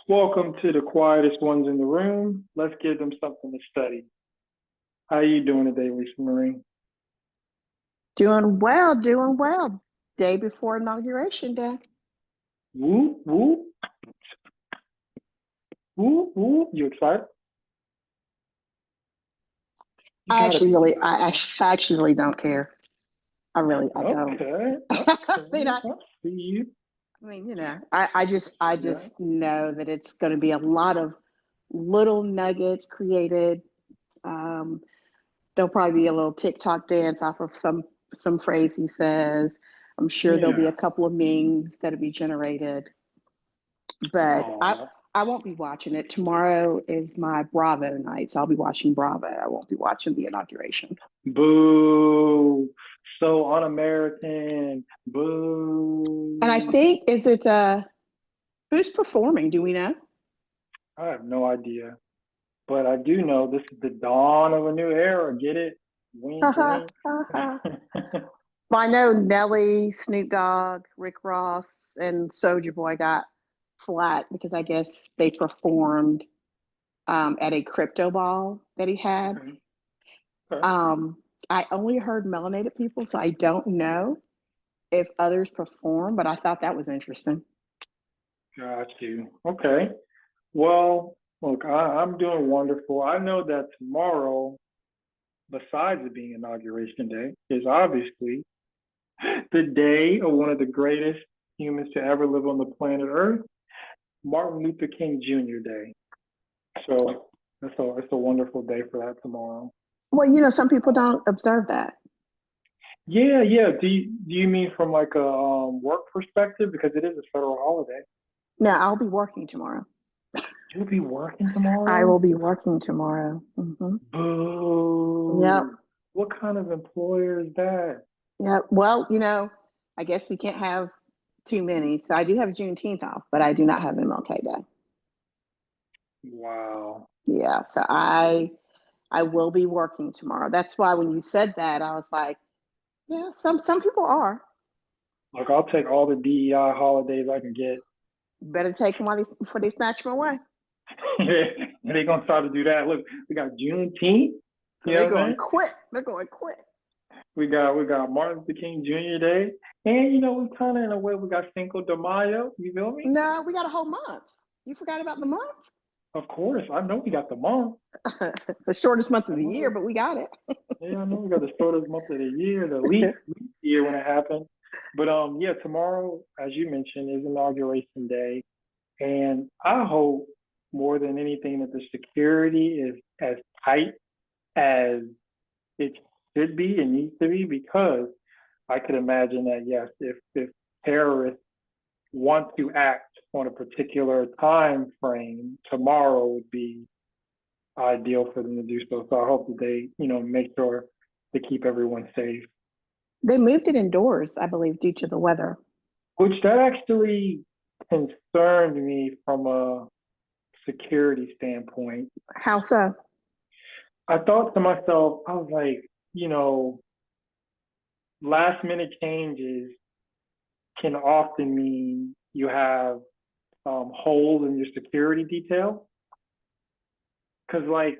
Welcome to the quietest ones in the room. Let's give them something to study. How you doing today, Lisa Marie? Doing well, doing well. Day before inauguration day. Woo, woo, woo, woo. You excited? You gotta be I actually really don't care. I don't. okay. I Okay, mean, I, I see you. I mean, I Yeah. just know that it's going to be a lot of little nuggets created. Um, there'll probably be a little TikTok dance off of some phrase he says. I'm sure there'll be a Yeah. couple of memes that'll be generated. But Oh, I won't be watching it. Tomorrow is my Bravo night, so I'll be watching Bravo. I won't be watching the inauguration. boo. So un-American. And I Boo. think is it who's performing? Do we know? I have no idea. But I do know this is the dawn of a new era. Get it? Wink, wink. Well, I know Nelly, Snoop Dogg, Rick Ross, and Soulja Boy got flat because I guess they performed at a crypto ball that he had. Okay. Okay. Um, I only heard melanated people, so I don't know if others perform, but I thought that was interesting. Got you. Okay. Well, look, I'm doing wonderful. I know that tomorrow, besides it being inauguration day, is obviously the day of one of the greatest humans to ever live on the planet Earth, Martin Luther King Jr. Day. So it's a wonderful day for that tomorrow. Well, some people don't observe that. Yeah, yeah. Do you mean from like a work perspective because it is a federal holiday? Now, I'll be working tomorrow. You'll be working I will tomorrow? be working tomorrow. Yep. Boo. What kind of employer is that? Yep. Well, I guess we can't have too many. So I do have Juneteenth off, but I do not have MLK Day. Wow. Yeah. So I will be working tomorrow. That's why when you said that, I was like, yeah, some people are. Like I'll take all the DEI holidays I can get. Better take them while before they snatch them away. They're gonna try to do that. Look, we got Juneteenth, So you they're know what I going mean? quick. They're going quick. We got Martin Luther King Jr. Day. And we kinda in a way we got Cinco de Mayo, you feel me? No, we got a whole month. You forgot about the month? Of course. I know we got the month. The shortest month of I the year, know. but we got it. Yeah, I know we got the shortest month of the year, the least year when it happened. But yeah, tomorrow, as you mentioned, is inauguration day. And I hope more than anything that the security is as tight as it should be and needs to be because I could imagine that yes, if terrorists want to act on a particular time frame, tomorrow would be ideal for them to do so. So I hope that they, make sure to keep everyone safe. They moved it indoors, I believe, due to the weather. Which that actually concerned me from a security standpoint. How so? I thought to myself, I was like, last minute changes can often mean you have holes in your security detail. Because, like,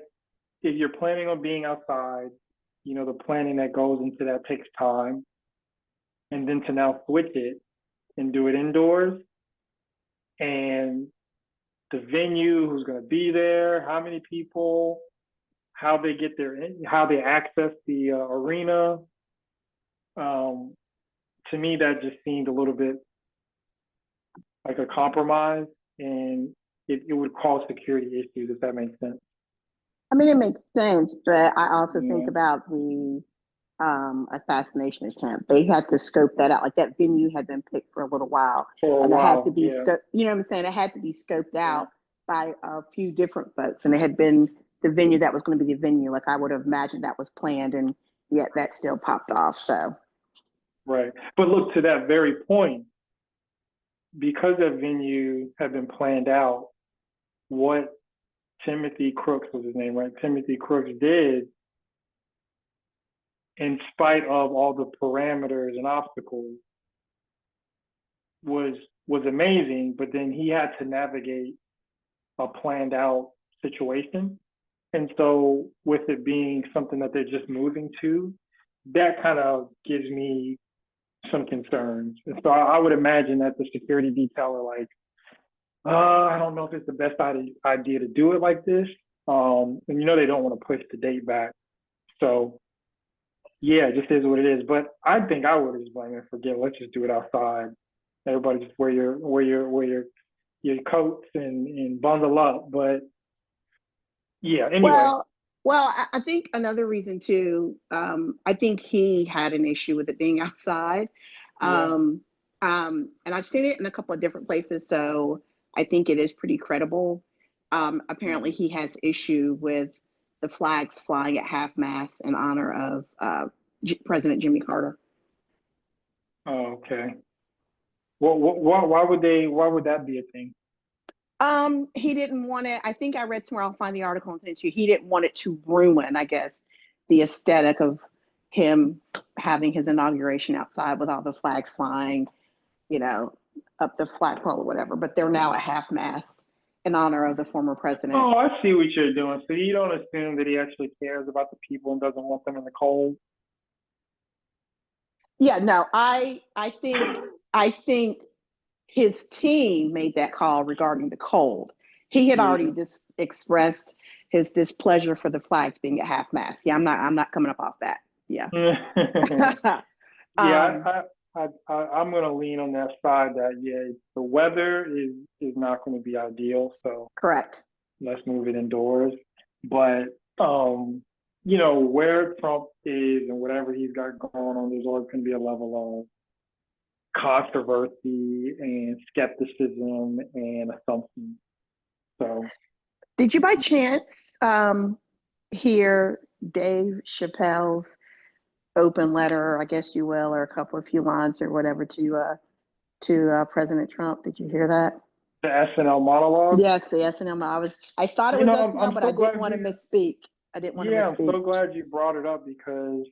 if you're planning on being outside, the planning that goes into that takes time. And then to now switch it and do it indoors and the venue, who's going to be there, how many people, how they get there, how they access the arena. Um, to me, that just seemed a little bit like a compromise, and it would cause security issues if that makes sense. I mean, it makes sense, but I also think Yeah. about the assassination attempt. They had to scope that out. Like that venue had been picked for a little while, For a and it had to while, be yeah, scoped. You know what I'm saying? It had to be scoped yeah, out by a few different folks, and it had been the venue that was going to be the venue. Like I would have imagined that was planned, and yet that still popped off. So right. But look, to that very point, because that venue had been planned out, what Timothy Crooks was his name, right? Timothy Crooks did, in spite of all the parameters and obstacles, was was amazing. But then he had to navigate a planned out situation. And so with it being something that they're just moving to, that kind of gives me some concerns. And so I would imagine that the security detail are like, I don't know if it's the best idea to do it like this. And they don't want to push the date back. So yeah, it just is what it is. But I think I would just blame it. Forget. Let's just do it outside. Everybody just wear your coats and bundle up. But yeah. Anyway. Well, I think another reason too, I think he had an issue with it being outside. Yeah. And I've seen it in a couple of different places, so I think it is pretty credible. Apparently, he has issue with the flags flying at half mast in honor of President Jimmy Carter. Oh, okay. Why would they? Why would that be a thing? He didn't want it. I think I read somewhere. I'll find the article and send it to you. He didn't want it to ruin, I guess, the aesthetic of him having his inauguration outside with all the flags flying, you know, up the flagpole or whatever. But they're now at half mast in honor of the former president. Oh, I see what you're doing. So you don't assume that he actually cares about the people and doesn't want them in the cold. Yeah, no, I think his team made that call regarding the cold. He had Yeah. already just expressed his displeasure for the flags being at half mast. Yeah, I'm not coming up off that. Yeah. Yeah, um, I'm gonna lean on that side that yeah, the weather is not going to be ideal, so correct. let's move it indoors. But where Trump is and whatever he's got going on, there's always going to be a level of controversy and skepticism and assumption. So Did you by chance hear Dave Chappelle's open letter, I guess you will, or a couple of few lines or whatever to President Trump? Did you hear that? the SNL monologue. Yes, the SNL. I thought it was SNL, I'm but I so didn't glad want to you. misspeak. I didn't want to Yeah, I'm misspeak. so glad you brought it up because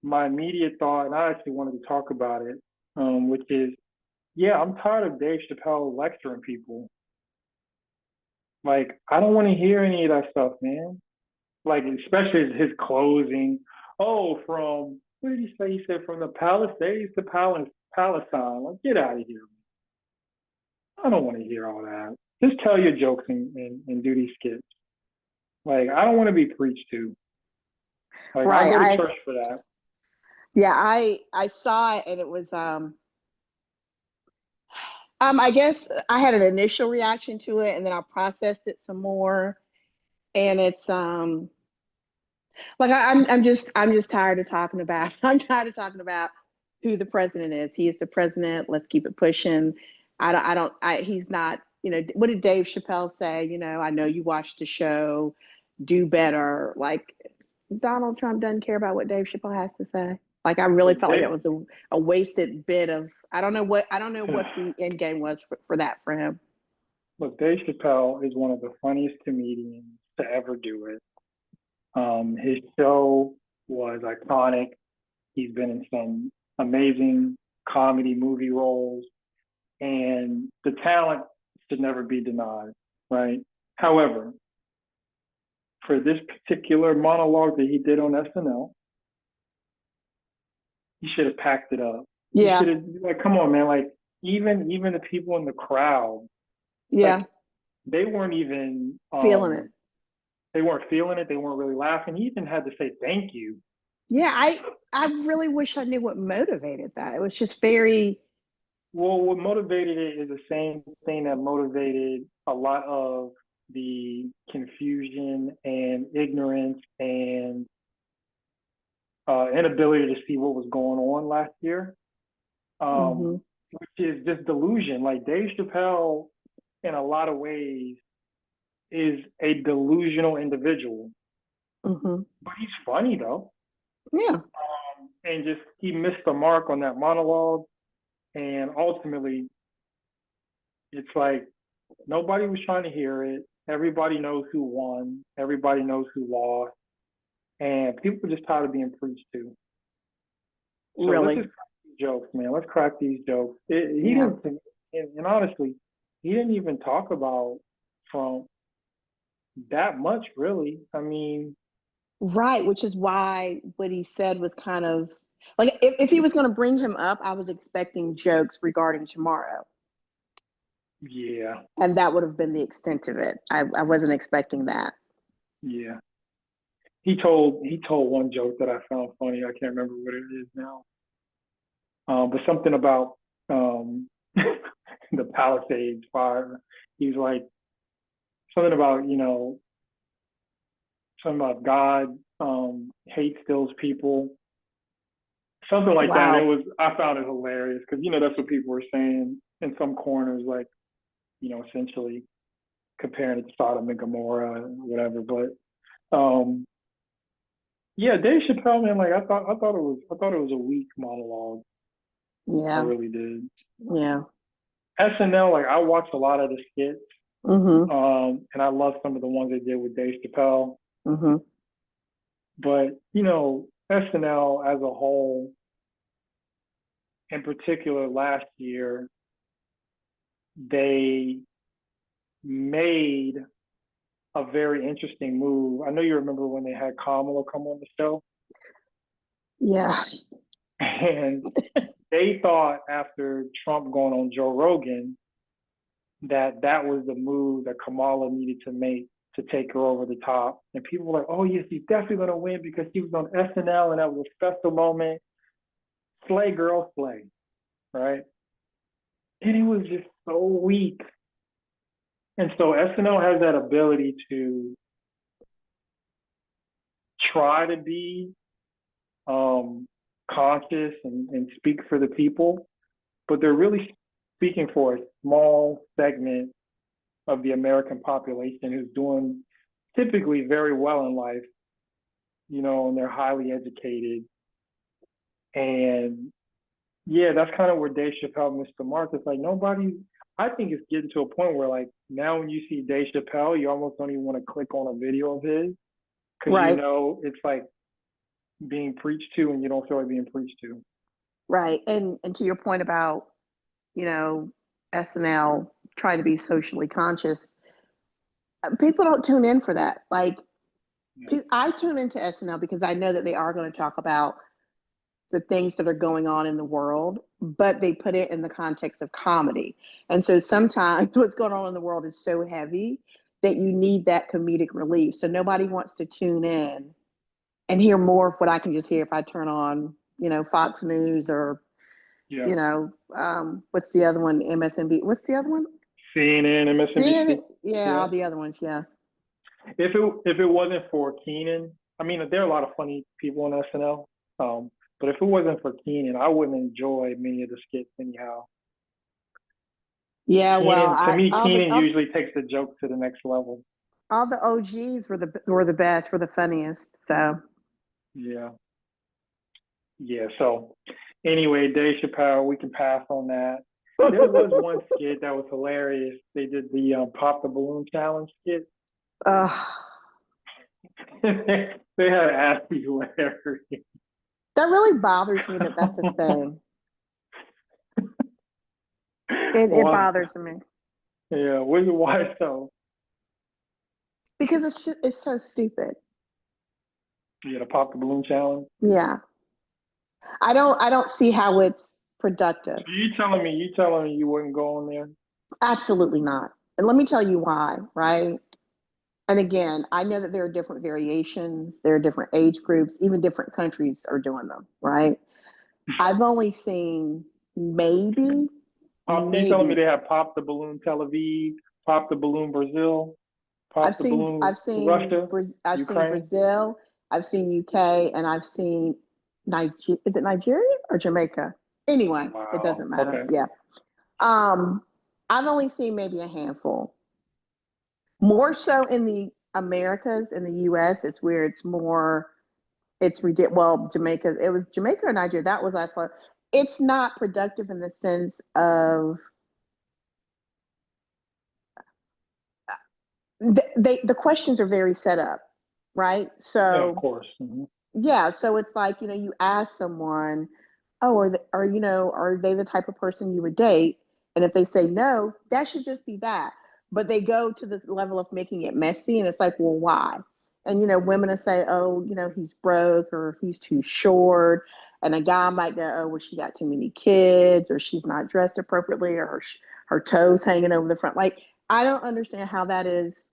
my immediate thought, and I actually wanted to talk about it, which is, yeah, I'm tired of Dave Chappelle lecturing people. Like, I don't want to hear any of that stuff, man. Like, especially his closing. Oh, from what did he say? He said from the Palisades to Palestine. Like, get out of here. I don't want to hear all that. Just tell your jokes and do these skits. Like, I don't want to be preached to. Like, I'll Right. go to church for that. Yeah, I saw it and it was I guess I had an initial reaction to it and then I processed it some more. And it's like I'm just tired of talking about I'm tired of talking about who the president is. He is the president. Let's keep it pushing. He's not, what did Dave Chappelle say? I know you watched the show, do better. Like Donald Trump doesn't care about what Dave Chappelle has to say. Like I really Look, felt like that was a wasted bit of I don't know what the end game was for that for him. look, Dave Chappelle is one of the funniest comedians to ever do it. His show was iconic. He's been in some amazing comedy movie roles, and the talent should never be denied, right? However, for this particular monologue that he did on SNL, he should have packed it up. He Yeah, should have like, come on, man. Like even the people in the crowd, yeah, like they weren't even feeling it. they weren't feeling it. They weren't really laughing. He even had to say thank you. Yeah, I really wish I knew what motivated that. It was just very. Well, what motivated it is the same thing that motivated a lot of the confusion and ignorance and inability to see what was going on last year, Hmm. which is just delusion. Like Dave Chappelle, in a lot of ways, is a delusional individual, Hmm. but he's funny though. Yeah, And just he missed the mark on that monologue. And ultimately, it's like nobody was trying to hear it. Everybody knows who won. Everybody knows who lost. And people are just tired of being preached to. So let's really. just crack these jokes, man. Let's crack these jokes. He Yeah. didn't, and honestly, he didn't even talk about Trump that much, really. I mean, Right, which is why what he said was kind of like if he was going to bring him up, I was expecting jokes regarding tomorrow, yeah, and that would have been the extent of it. I wasn't expecting that. yeah. He told one joke that I found funny. I can't remember what it is now. But something about the Palisades fire. He's like something about something about God hates those people, something like that. And Wow. I found it hilarious because that's what people were saying in some corners, like essentially comparing it to Sodom and Gomorrah and whatever. But yeah, Dave Chappelle, man, like I thought it was a weak monologue. I Yeah. really did. Yeah. SNL, like I watched a lot of the skits, Mm-hmm. and I love some of the ones they did with Dave Chappelle. Mm-hmm. But SNL as a whole, in particular last year, they made a very interesting move. I know you remember when they had Kamala come on the show, Yeah. and they thought after Trump going on Joe Rogan that that was the move that Kamala needed to make to take her over the top. And people were like, "Oh yes, he's definitely gonna win because he was on SNL and that was a special moment. Slay girl, slay, right?" And it was just so weak. And so SNL has that ability to try to be um, conscious and speak for the people, but they're really speaking for a small segment of the American population who's doing typically very well in life, and they're highly educated. And yeah, that's kind of where Dave Chappelle missed the mark. It's like I think it's getting to a point where like now when you see Dave Chappelle, you almost don't even want to click on a video of his because Right. it's like being preached to and you don't feel like being preached to. Right. And to your point about, you know, SNL trying to be socially conscious, people don't tune in for that. Like Yeah. I tune into SNL because I know that they are going to talk about the things that are going on in the world, but they put it in the context of comedy. And so sometimes what's going on in the world is so heavy that you need that comedic relief. So nobody wants to tune in and hear more of what I can just hear if I turn on, Fox News or, Yeah. what's the other one? MSNB. What's the other one? CNN, CNN. MSNBC. Yeah, Yeah. all the other ones. Yeah. If it wasn't for Keenan, I mean, there are a lot of funny people on SNL. But if it wasn't for Keenan, I wouldn't enjoy many of the skits anyhow. Yeah. Well, To me, all the Keenan usually takes the joke to the next level. all the OGs were the best, were the funniest. So Yeah. Yeah. So anyway, Dave Chappelle, we can pass on that. There was one skit that was hilarious. They did the pop the balloon challenge skit. uh, They had Ashley hilarious. that really bothers me that that's a thing. It Well, bothers me yeah. Why so? because it's so stupid. Yeah, the pop the balloon challenge. Yeah, I don't see how it's productive. So you telling me you wouldn't go on there? Absolutely not. And let me tell you why. Right. And again, I know that there are different variations. There are different age groups. Even different countries are doing them. Right. I've only seen maybe You telling me maybe they have pop the balloon Tel Aviv, pop the balloon Brazil, I've pop the seen balloon I've seen Russia, I've seen Ukraine? Brazil, I've seen UK, and I've seen Niger. Is it Nigeria or Jamaica? Anyway, it Wow. doesn't matter. Okay. Yeah. Um, I've only seen maybe a handful. More so in the Americas, in the US, it's where it's more. It's ridiculous. Well, Jamaica. It was Jamaica or Nigeria. That was I saw. It's not productive in the sense of the questions are very set up, right? Yeah, of So course. Hmm. yeah, so it's like, you ask someone, oh, are they the type of person you would date? And if they say no, that should just be that. but they go to the level of making it messy, and it's like, well, why? And you know, women will say, oh, you know, he's broke or he's too short, and a guy might go, oh, well, she got too many kids, or she's not dressed appropriately, or her toes hanging over the front. Like, I don't understand how that is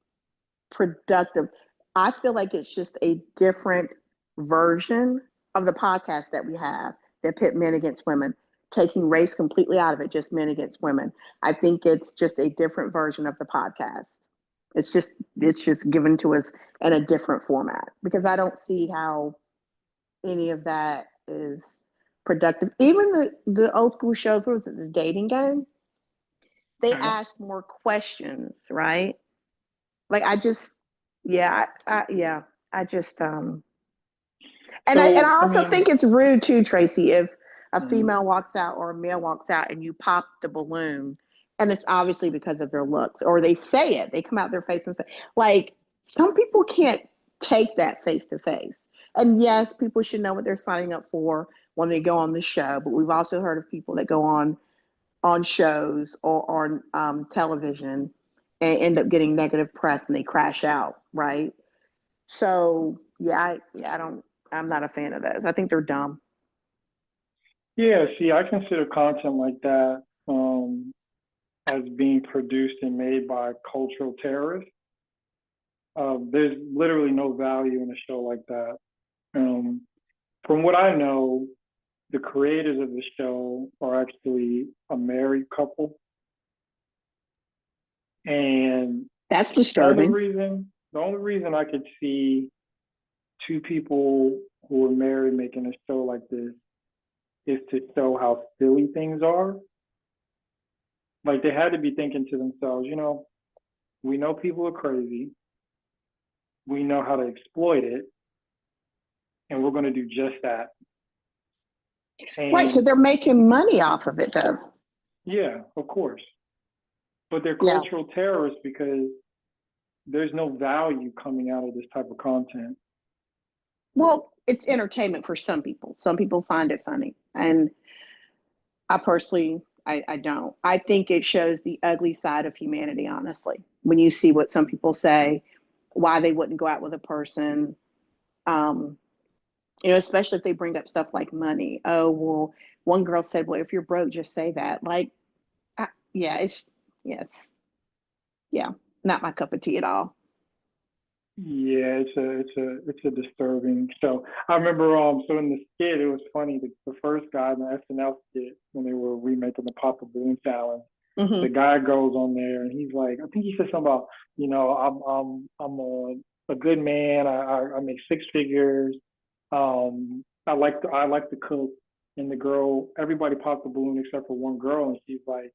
productive. I feel like it's just a different version of the podcast that we have that pit men against women, taking race completely out of it, just men against women. I think it's just a different version of the podcast. It's just given to us in a different format, because I don't see how any of that is productive. Even the old school shows, what was it, the dating game? They Uh-huh. asked more questions, right? Like I just, yeah, yeah, I just, and I So, I also mean, think it's rude too, Tracy, if a mhm. female walks out or a male walks out and you pop the balloon, and it's obviously because of their looks, or they say it, they come out their face and say, like, some people can't take that face to face. And yes, people should know what they're signing up for when they go on the show, but we've also heard of people that go on shows or on television and end up getting negative press and they crash out, right? So I don't. I'm not a fan of those. I think they're dumb. Yeah, see, I consider content like that as being produced and made by cultural terrorists. There's literally no value in a show like that. Um, from what I know, the creators of the show are actually a married couple, and That's the only disturbing. reason the only reason I could see two people who are married making a show like this is to show how silly things are. Like they had to be thinking to themselves, we know people are crazy, we know how to exploit it, and we're going to do just that. Right. So And they're making money off of it, though. yeah, of course, but they're Yeah. cultural terrorists because there's no value coming out of this type of content. Well, it's entertainment for some people. Some people find it funny, and I personally, I don't. I think it shows the ugly side of humanity. Honestly, when you see what some people say, why they wouldn't go out with a person. Um, especially if they bring up stuff like money. Oh, well, one girl said, well, if you're broke, just say that. Like, yeah, yes, yeah, not my cup of tea at all. Yeah, it's a disturbing show. I remember so in the skit it was funny, the first guy in the SNL skit when they were remaking the Papa Balloon Challenge, the Hmm. guy goes on there and he's like, I think he said something about, I'm a good man. I make six figures. I like to cook. And the girl, everybody popped the balloon except for one girl, and she's like,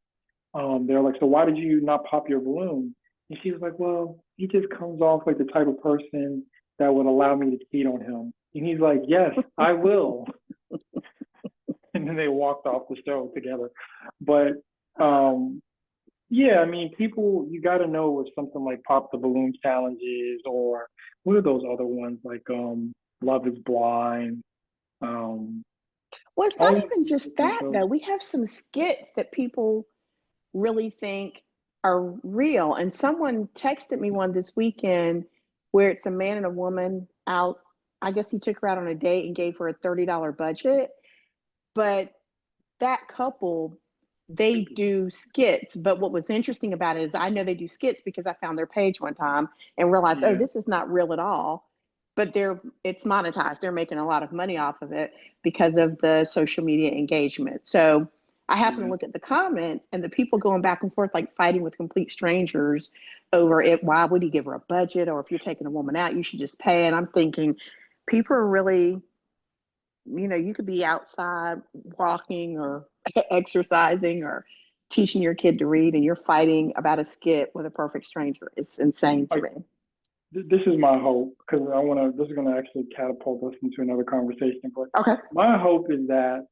they're like, so why did you not pop your balloon? And she was like, well, he just comes off like the type of person that would allow me to cheat on him. And he's like, yes, I will. And then they walked off the show together. But um, yeah, I mean, people, you got to know if something like Pop the Balloon challenges or what are those other ones like Love is Blind. Um, Well, it's not all even these just different that, shows. though. We have some skits that people really think are real. And someone texted me one this weekend where it's a man and a woman out. I guess he took her out on a date and gave her a $30 budget. But that couple, they do skits. But what was interesting about it is I know they do skits because I found their page one time and realized, oh, Yeah. this is not real at all. But it's monetized. They're making a lot of money off of it because of the social media engagement. So I happen to Yeah. look at the comments and the people going back and forth, like fighting with complete strangers over it. Why would he give her a budget? Or if you're taking a woman out, you should just pay. And I'm thinking, people are really, you could be outside walking or exercising or teaching your kid to read, and you're fighting about a skit with a perfect stranger. It's insane to Like me. this is my hope because this is going to actually catapult us into another conversation. But Okay. my hope is that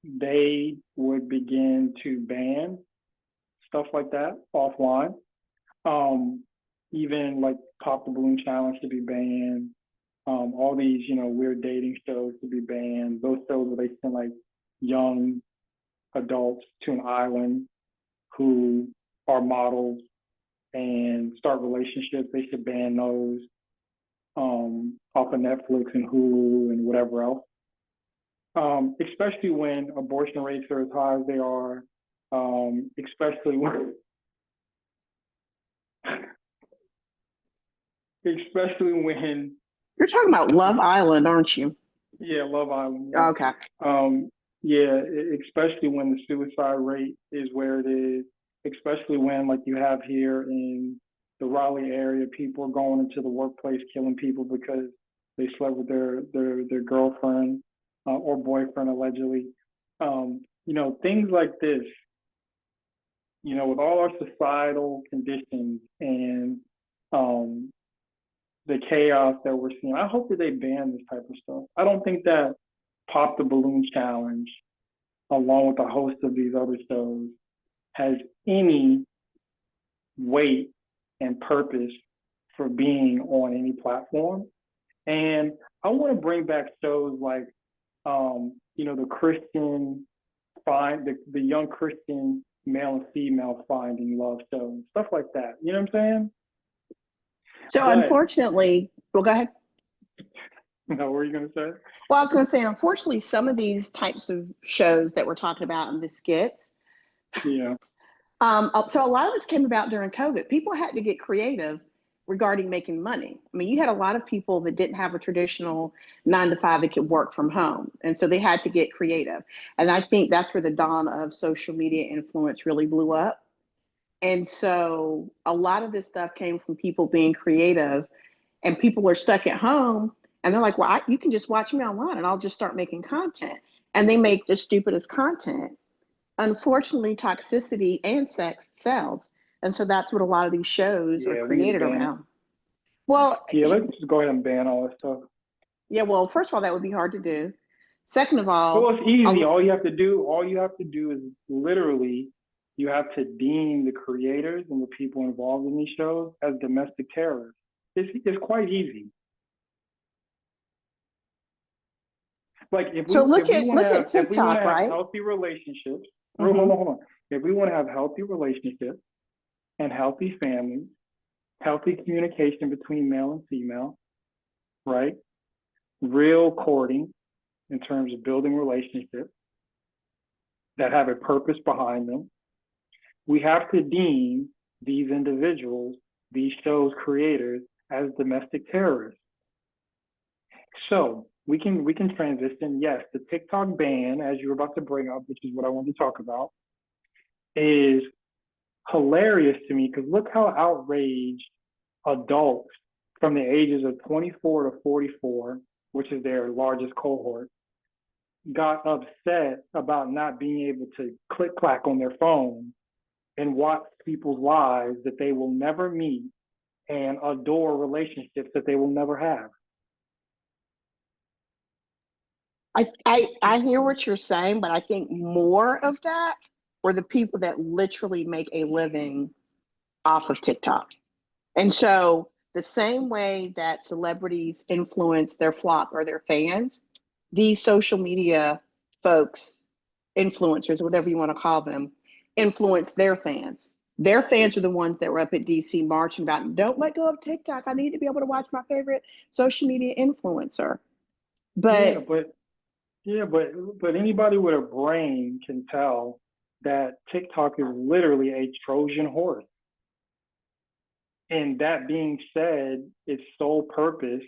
they would begin to ban stuff like that offline. Um, Even like Pop the Balloon Challenge to be banned. All these, weird dating shows to be banned. Those shows where they send like young adults to an island who are models and start relationships. They should ban those off of Netflix and Hulu and whatever else. Especially when abortion rates are as high as they are, especially when especially when You're talking about Love Island, aren't you? yeah, Love Island. Yeah. Okay. Yeah, especially when the suicide rate is where it is, especially when, like you have here in the Raleigh area, people are going into the workplace killing people because they slept with their girlfriend or boyfriend allegedly. Things like this, with all our societal conditions and um, the chaos that we're seeing, I hope that they ban this type of stuff. I don't think that Pop the Balloon Challenge, along with a host of these other shows, has any weight and purpose for being on any platform. And I want to bring back shows like, the Christian the young Christian male and female finding love shows, stuff like that. You know what I'm saying? So unfortunately, well, go ahead. No, what were you going to say? Well, I was going to say, unfortunately, some of these types of shows that we're talking about in the skits, Yeah. So a lot of this came about during COVID. People had to get creative regarding making money. I mean, you had a lot of people that didn't have a traditional 9 to 5 that could work from home. And so they had to get creative. And I think that's where the dawn of social media influence really blew up. And so a lot of this stuff came from people being creative, and people were stuck at home and they're like, well, you can just watch me online and I'll just start making content. And they make the stupidest content. Unfortunately, toxicity and sex sells. And so that's what a lot of these shows are We need to created ban around. it. Well, yeah, let's just go ahead and ban all that stuff. Yeah, well, first of all, that would be hard to do. Second of all, well, it's easy. All you have to do is literally, you have to deem the creators and the people involved in these shows as domestic terrorists. It's quite easy. Like if we want to have right? healthy relationships, Mm-hmm. hold on. If we want to have healthy relationships and healthy families, healthy communication between male and female, right? Real courting in terms of building relationships that have a purpose behind them, we have to deem these individuals, these shows creators, as domestic terrorists. So we can transition. Yes, the TikTok ban, as you were about to bring up, which is what I wanted to talk about, is hilarious to me because look how outraged adults from the ages of 24 to 44, which is their largest cohort, got upset about not being able to click clack on their phone and watch people's lives that they will never meet and adore relationships that they will never have. I hear what you're saying, but I think more of that were the people that literally make a living off of TikTok. And so the same way that celebrities influence their flock or their fans, these social media folks, influencers, whatever you want to call them, influence their fans. Their fans are the ones that were up at DC marching about, don't let go of TikTok. I need to be able to watch my favorite social media influencer. But but anybody with a brain can tell that TikTok is literally a Trojan horse. And that being said, its sole purpose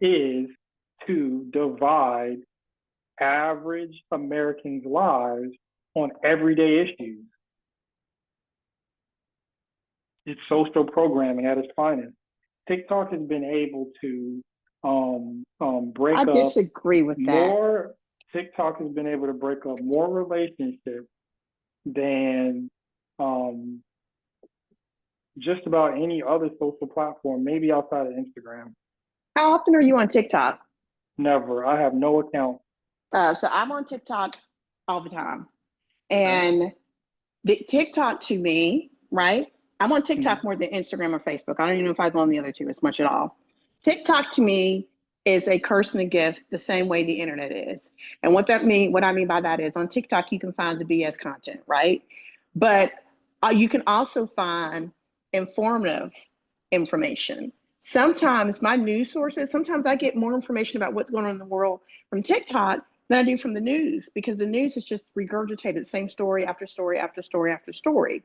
is to divide average Americans' lives on everyday issues. It's social programming at its finest. TikTok has been able to break up. I disagree with that. TikTok has been able to break up more relationships than just about any other social platform, maybe outside of Instagram. How often are you on TikTok? Never. I have no account. So I'm on TikTok all the time. And the TikTok to me, right? I'm on TikTok more than Instagram or Facebook. I don't even know if I go on the other two as much at all. TikTok to me is a curse and a gift the same way the internet is. And what I mean by that is on TikTok, you can find the BS content, right? But you can also find informative information. Sometimes my news sources, sometimes I get more information about what's going on in the world from TikTok than I do from the news, because the news is just regurgitated same story after story after story after story.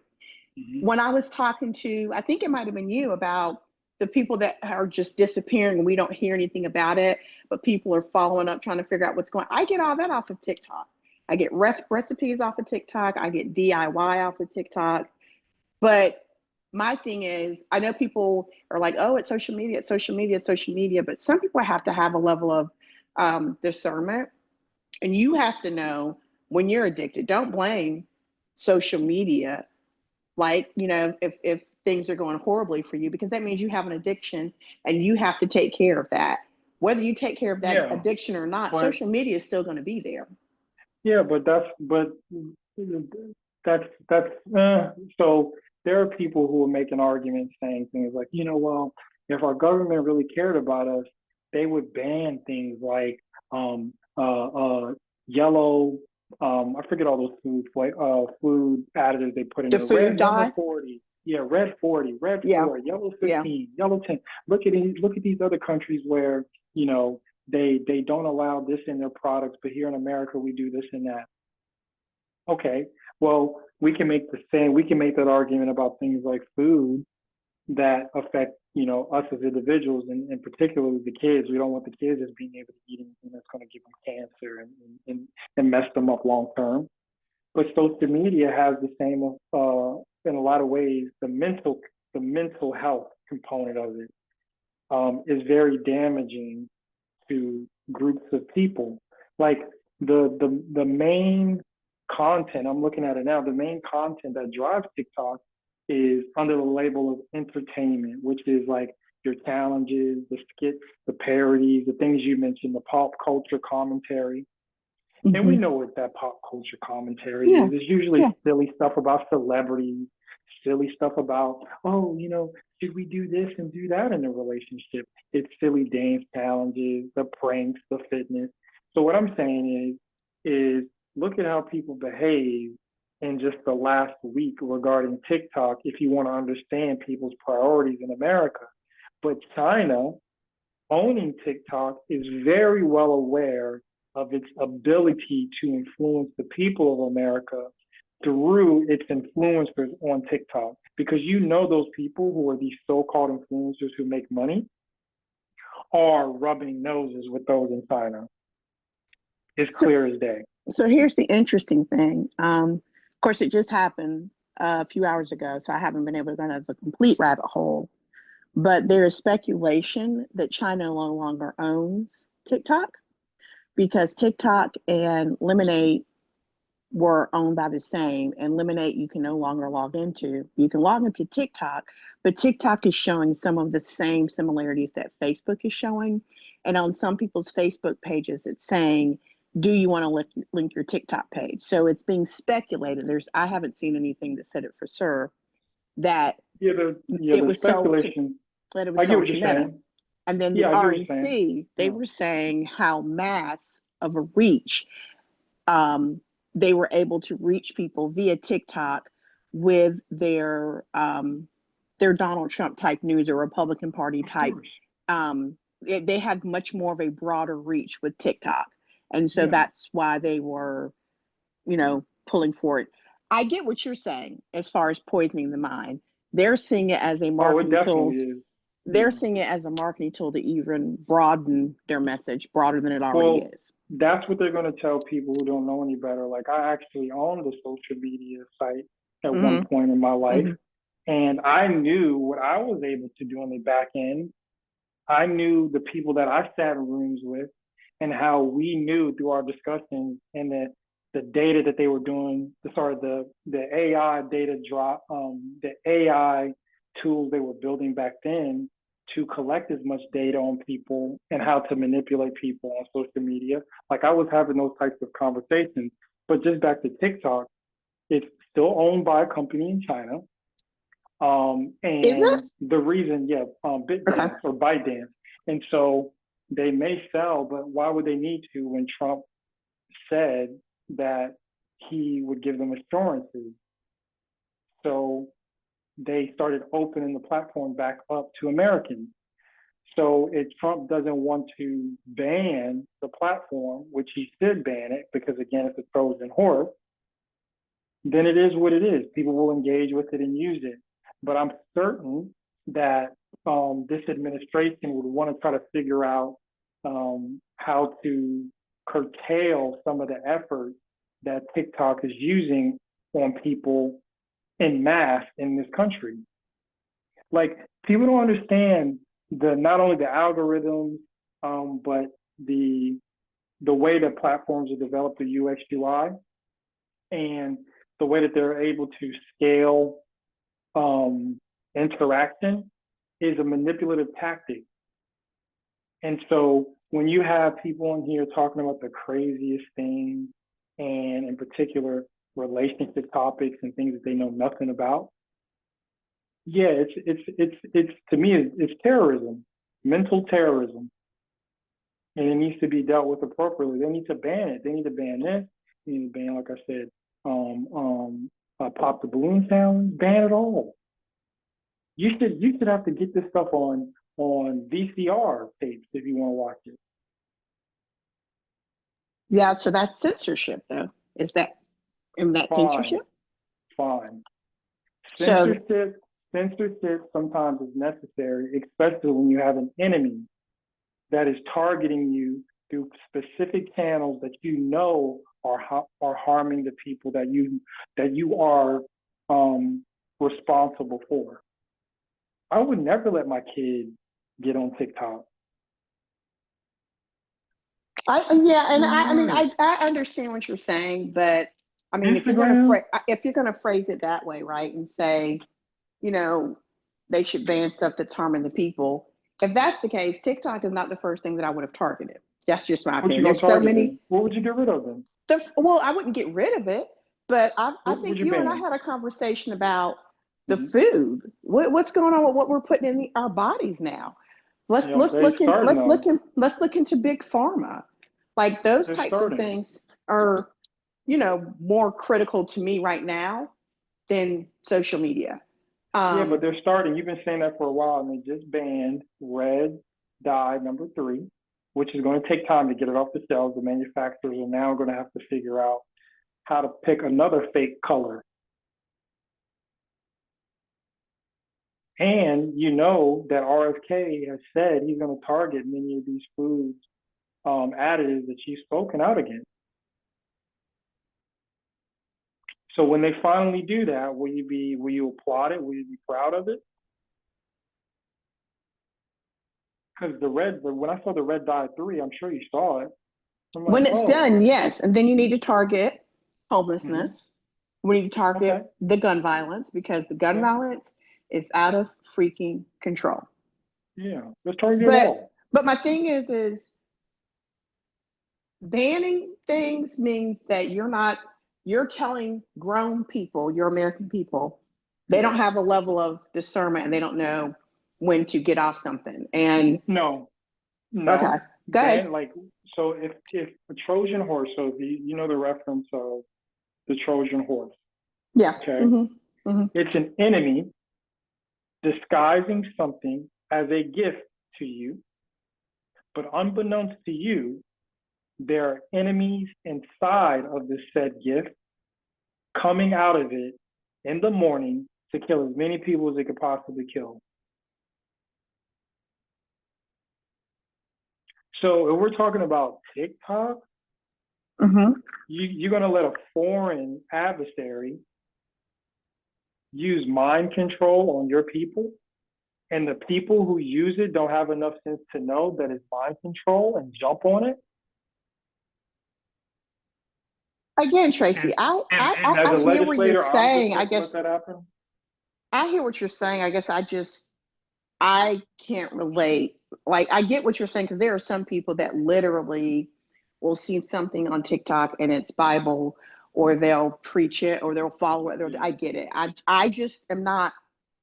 When I was talking to, I think it might have been you, about the people that are just disappearing and we don't hear anything about it, but people are following up trying to figure out what's going on. I get all that off of TikTok. I get recipes off of TikTok. I get DIY off of TikTok. But my thing is, I know people are like, oh, it's social media, it's social media, it's social media. But some people have to have a level of discernment. And you have to know when you're addicted. Don't blame social media, like, if things are going horribly for you, because that means you have an addiction and you have to take care of that. Whether you take care of that Yeah, addiction or not, but social media is still going to be there. yeah, but that's so there are people who are making arguments saying things like, well, if our government really cared about us, they would ban things like um yellow, I forget all those food additives they put in The there. food Red number dye. 40. Yeah, red 40, red Yeah. 4, yellow Yeah. 15, yellow 10. Look at these other countries where, they don't allow this in their products, but here in America we do this and that. Okay, well, we can make that argument about things like food that affect, us as individuals, and particularly the kids. We don't want the kids just being able to eat anything that's going to give them cancer and mess them up long term. But social media has the same, in a lot of ways, the mental health component of it is very damaging to groups of people. Like the main content, I'm looking at it now, the main content that drives TikTok is under the label of entertainment, which is like your challenges, the skits, the parodies, the things you mentioned, the pop culture commentary. And we Mm-hmm. know what that pop culture commentary Yeah. is. It's usually Yeah. silly stuff about celebrities, silly stuff about, oh, should we do this and do that in a relationship? It's silly dance challenges, the pranks, the fitness. So what I'm saying is look at how people behave in just the last week regarding TikTok if you want to understand people's priorities in America. But China, owning TikTok, is very well aware of its ability to influence the people of America through its influencers on TikTok. Because those people who are these so-called influencers who make money are rubbing noses with those in China. It's So, clear as day. so here's the interesting thing. Of course, it just happened a few hours ago, so I haven't been able to go down the complete rabbit hole. But there is speculation that China no longer owns TikTok, because TikTok and Lemonade were owned by the same, and Lemonade you can no longer log into. You can log into TikTok, but TikTok is showing some of the same similarities that Facebook is showing. And on some people's Facebook pages, it's saying, do you want to link your TikTok page? So it's being speculated. I haven't seen anything that said it for sure, that Yeah, the it the was sold to speculation. that it was I get sold what to you're Meta. saying. And then the Yeah, I get what you're saying. RNC, they Yeah. were saying how mass of a reach, um, they were able to reach people via TikTok with their Donald Trump type news or Republican Party Of type. course. They had much more of a broader reach with TikTok, and so Yeah. that's why they were, pulling for it. I get what you're saying as far as poisoning the mind. They're seeing it as a Oh, it marketing definitely tool. is. They're Yeah. seeing it as a marketing tool to even broaden their message, broader than it already Well, is. that's what they're going to tell people who don't know any better. Like, I actually owned a social media site at one Mm-hmm. point in my life, Mm-hmm. and I knew what I was able to do on the back end. I knew the people that I sat in rooms with, and how we knew through our discussions and the data that they were doing, the AI data drop, the AI tools they were building back then to collect as much data on people and how to manipulate people on social media. Like, I was having those types of conversations. But just back to TikTok, it's still owned by a company in China. Is And it? the reason, yeah, Okay. BitDance or ByteDance. And so they may sell, but why would they need to when Trump said that he would give them assurances? So they started opening the platform back up to Americans. So if Trump doesn't want to ban the platform, which he should ban it because again, it's a Trojan horse, then it is what it is. People will engage with it and use it. But I'm certain that this administration would want to try to figure out how to curtail some of the effort that TikTok is using on people en masse in this country. Like people don't understand not only the algorithms, but the way that platforms are developed, the UX UI, and the way that they're able to scale interaction is a manipulative tactic. And so when you have people in here talking about the craziest things, and in particular relationship topics and things that they know nothing about, yeah, it's to me it's terrorism, mental terrorism, and it needs to be dealt with appropriately. They need to ban it. They need to ban this. They need to ban, like I said, pop the balloon sound. Ban it all. You should have to get this stuff on VCR tapes if you want to watch it. Yeah, so that's censorship, though. Is that censorship? Fine. So Censorship sometimes is necessary, especially when you have an enemy that is targeting you through specific channels that you know are harming the people that you are responsible for. I would never let my kid get on TikTok. I mean, I understand what you're saying, but I mean, Instagram? if you're gonna phrase it that way, right, and say, you know, they should ban stuff that's harming the people. If that's the case, TikTok is not the first thing that I would have targeted. That's just my What you opinion. gonna There's so target many. then? What would you get rid of then? Well, I wouldn't get rid of it, but I What would think you you and I ban? had a conversation about the Mm-hmm. food. What's going on with what we're putting in our bodies now? You know, they're starting though. Let's look into big pharma. Like those They're types of starting. things are, more critical to me right now than social media. Yeah, but they're starting. You've been saying that for a while, and they just banned red dye number 3, which is going to take time to get it off the shelves. The manufacturers are now going to have to figure out how to pick another fake color. And you know that RFK has said he's going to target many of these foods additives that you've spoken out against. So when they finally do that, will you applaud it? Will you be proud of it? Because when I saw the red dye 3, I'm sure you saw it. I'm like, When it's oh, done, yes. And then you need to target mm-hmm. homelessness. We need to target Okay, the gun violence because the gun okay, violence is out of freaking control. yeah, let's target it But all. but my thing is banning things means that you're telling grown people, your American people, they don't Yeah, have a level of discernment and they don't know when to get off something. And no, okay, no, go ahead. ban like so if a Trojan horse, so if you know the reference of the Trojan horse, Yeah. okay, Mm-hmm. Mm-hmm. it's an enemy disguising something as a gift to you, but unbeknownst to you, there are enemies inside of this said gift coming out of it in the morning to kill as many people as it could possibly kill. So if we're talking about TikTok, Mm-hmm. you're going to let a foreign adversary use mind control on your people, and the people who use it don't have enough sense to know that it's mind control and jump on it. Again, Tracy, And as a I hear what you're legislator, I'm just saying. supposed to let that happen. I hear what you're saying. I guess I can't relate. Like, I get what you're saying because there are some people that literally will see something on TikTok and it's Bible, or they'll preach it, or they'll follow it. Yeah. I get it. I just am not.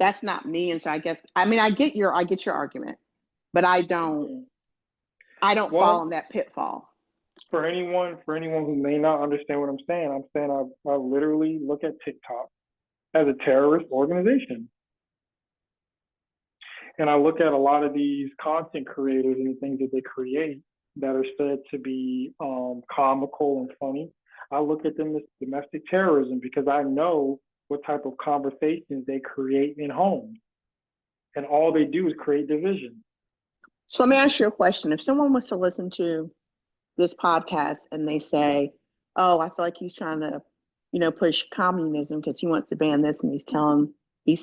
That's not me. And so I guess I get your argument, but I don't. Yeah. I don't fall in Well, that pitfall. for anyone who may not understand what I'm saying I literally look at TikTok as a terrorist organization. And I look at a lot of these content creators and the things that they create that are said to be comical and funny. I look at them as domestic terrorism because I know what type of conversations they create in homes. And all they do is create division. So let me ask you a question. If someone was to listen to this podcast and they say, oh, I feel like he's trying to, push communism because he wants to ban this and he's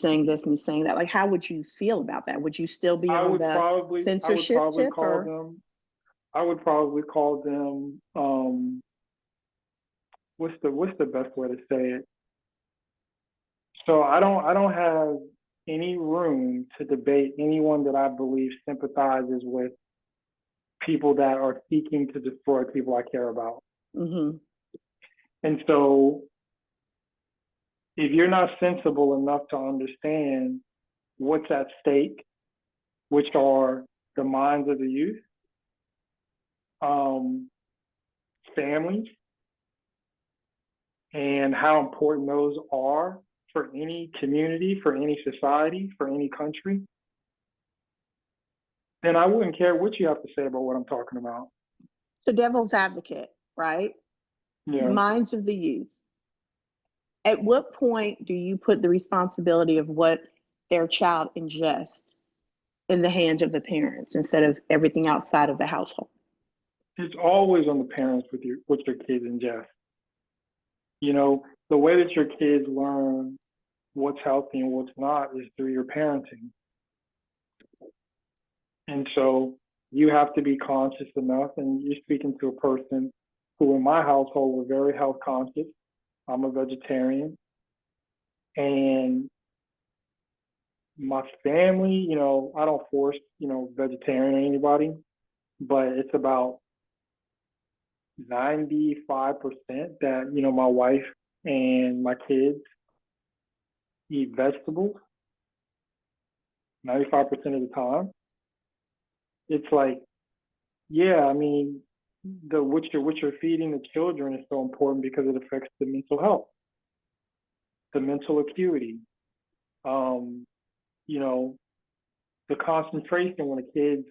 saying this and he's saying that. Like, how would you feel about that? Would you still be on the I would censorship probably tip call them, I would probably call them, what's the best way to say it? So I don't have any room to debate anyone that I believe sympathizes with people that are seeking to destroy people I care about. Mm-hmm. And so if you're not sensible enough to understand what's at stake, which are the minds of the youth, families, and how important those are for any community, for any society, for any country, then I wouldn't care what you have to say about what I'm talking about. So devil's advocate, right? Yeah. Minds of the youth. At what point do you put the responsibility of what their child ingests in the hands of the parents instead of everything outside of the household? It's always on the parents with what your kids ingest. The way that your kids learn what's healthy and what's not is through your parenting. And so you have to be conscious enough, and you're speaking to a person who in my household were very health conscious. I'm a vegetarian. And my family, I don't force, vegetarian or anybody, but it's about 95% that, my wife and my kids eat vegetables 95% of the time. It's like, yeah, I mean, what you're feeding the children is so important because it affects the mental health, the mental acuity, the concentration when a kid's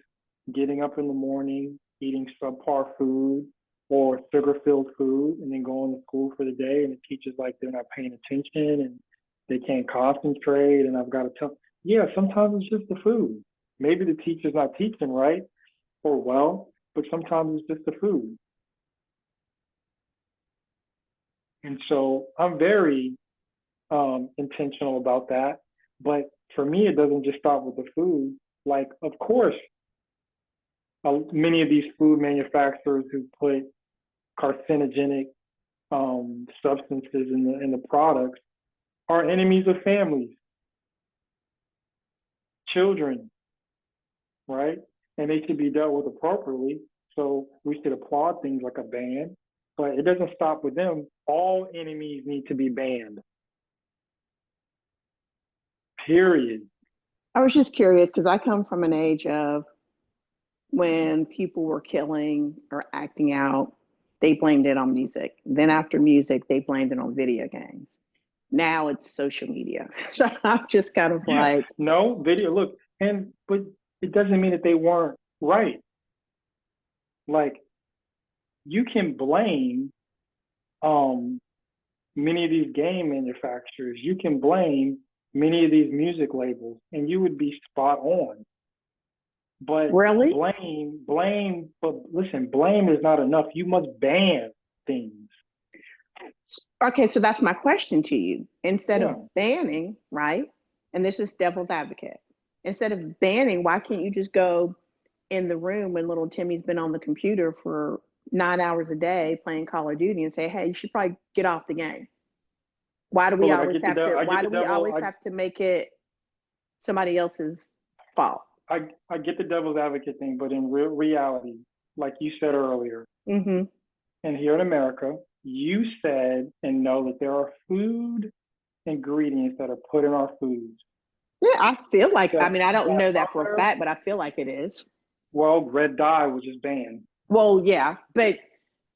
getting up in the morning, eating subpar food or sugar-filled food, and then going to school for the day, and the teacher's like they're not paying attention and they can't concentrate, and I've got to tell. Yeah, sometimes it's just the food. Maybe the teacher's not teaching right or well, but sometimes it's just the food. And so I'm very intentional about that. But for me, it doesn't just stop with the food. Like, of course, many of these food manufacturers who put carcinogenic substances in the products are enemies of families, children, right? And they should be dealt with appropriately. So we should applaud things like a ban, but it doesn't stop with them. All enemies need to be banned. Period. I was just curious because I come from an age of when people were killing or acting out, they blamed it on music. Then after music, they blamed it on video games. Now it's social media. So I'm just kind of like, no video. Look, but it doesn't mean that they weren't right. Like, you can blame many of these game manufacturers. You can blame many of these music labels, and you would be spot on. But really? but listen, blame is not enough. You must ban things. Okay, so that's my question to you. Instead of banning, right? And this is devil's advocate. Instead of banning, why can't you just go in the room when little Timmy's been on the computer for 9 hours a day playing Call of Duty and say, hey, you should probably get off the game? Why do we always have to make it somebody else's fault? I get the devil's advocate thing, but in reality, like you said earlier, mm-hmm. and here in America, you said and know that there are food ingredients that are put in our foods. Yeah, I feel like, I mean, I don't know that for a fact, but I feel like it is. Well, red dye was just banned. Well, yeah, but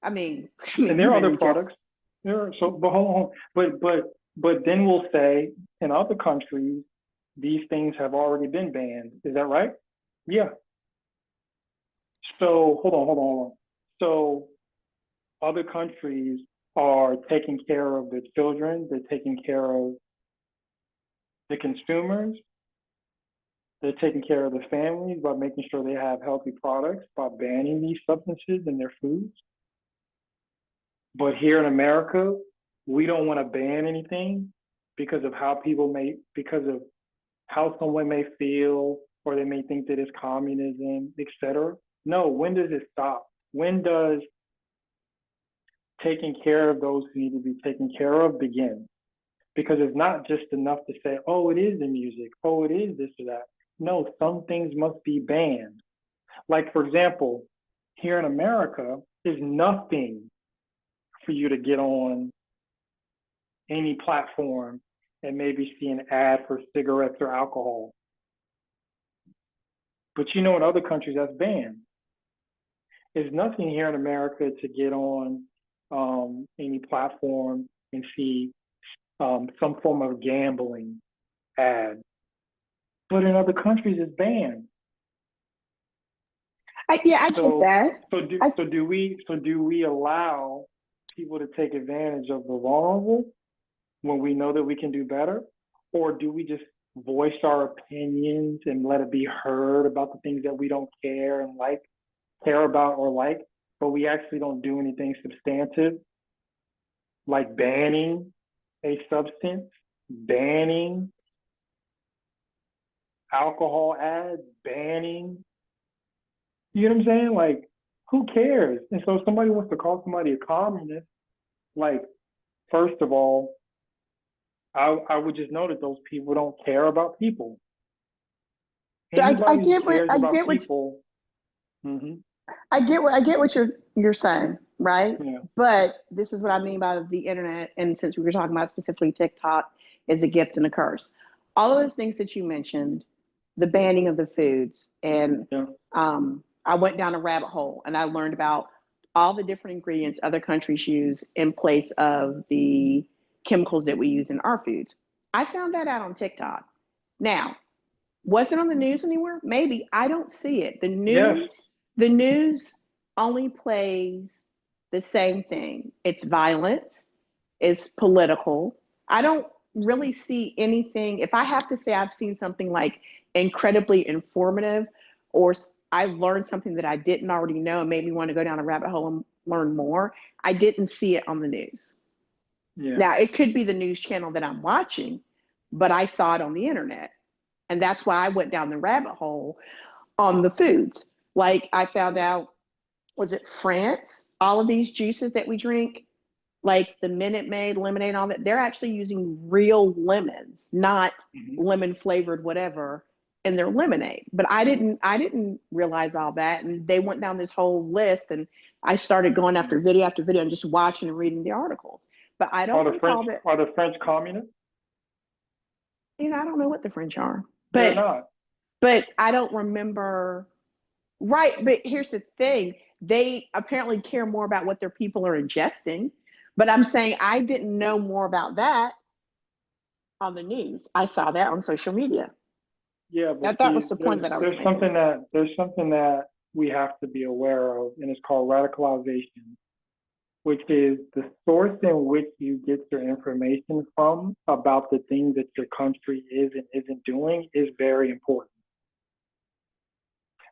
I mean and there are other products. But hold on. But then we'll say in other countries, these things have already been banned. Is that right? Yeah. So hold on. So other countries are taking care of the children, they're taking care of the consumers, they're taking care of the families by making sure they have healthy products, by banning these substances in their foods. But here in America, we don't want to ban anything because of because of how someone may feel, or they may think that it's communism, etc. No, when does it stop? When does taking care of those who need to be taken care of begin? Because it's not just enough to say, oh, it is the music, oh, it is this or that. No, some things must be banned. Like, for example, here in America, there's nothing for you to get on any platform and maybe see an ad for cigarettes or alcohol. But you know, in other countries, that's banned. There's nothing here in America to get on any platform and see some form of gambling ad. But in other countries, it's banned. I get that. Do we allow people to take advantage of the vulnerable when we know that we can do better? Or do we just voice our opinions and let it be heard about the things that we don't care about or like, but we actually don't do anything substantive, like banning a substance, banning alcohol ads, banning, you know what I'm saying? Like, who cares? And so if somebody wants to call somebody a communist, like, first of all, I would just know that those people don't care about people. So Anybody who cares about people, I get what you're saying, right? yeah. But this is what I mean by the internet, and since we were talking about specifically TikTok, is a gift and a curse. All of those things that you mentioned, the banning of the foods, and Yeah. I went down a rabbit hole and I learned about all the different ingredients other countries use in place of the chemicals that we use in our foods. I found that out on TikTok. Now, was it on the news anywhere? Maybe. I don't see it. Yes. The news only plays the same thing. It's violence, it's political. I don't really see anything. If I have to say I've seen something like incredibly informative, or I learned something that I didn't already know and made me want to go down a rabbit hole and learn more, I didn't see it on the news. Yeah. Now, it could be the news channel that I'm watching, but I saw it on the internet. And that's why I went down the rabbit hole on the foods. Like, I found out, was it France? All of these juices that we drink, like the Minute Maid, lemonade, all that, they're actually using real lemons, not lemon flavored whatever in their lemonade. But I didn't realize all that. And they went down this whole list, and I started going after video and just watching and reading the articles. But I don't recall that. Are the French communists? I don't know what the French are. They're not. But I don't remember. Right, but here's the thing. They apparently care more about what their people are ingesting. But I'm saying I didn't know more about that on the news. I saw that on social media. Yeah, but That was the point that I was making. there's something that we have to be aware of, and it's called radicalization, which is the source in which you get your information from about the things that your country is and isn't doing is very important.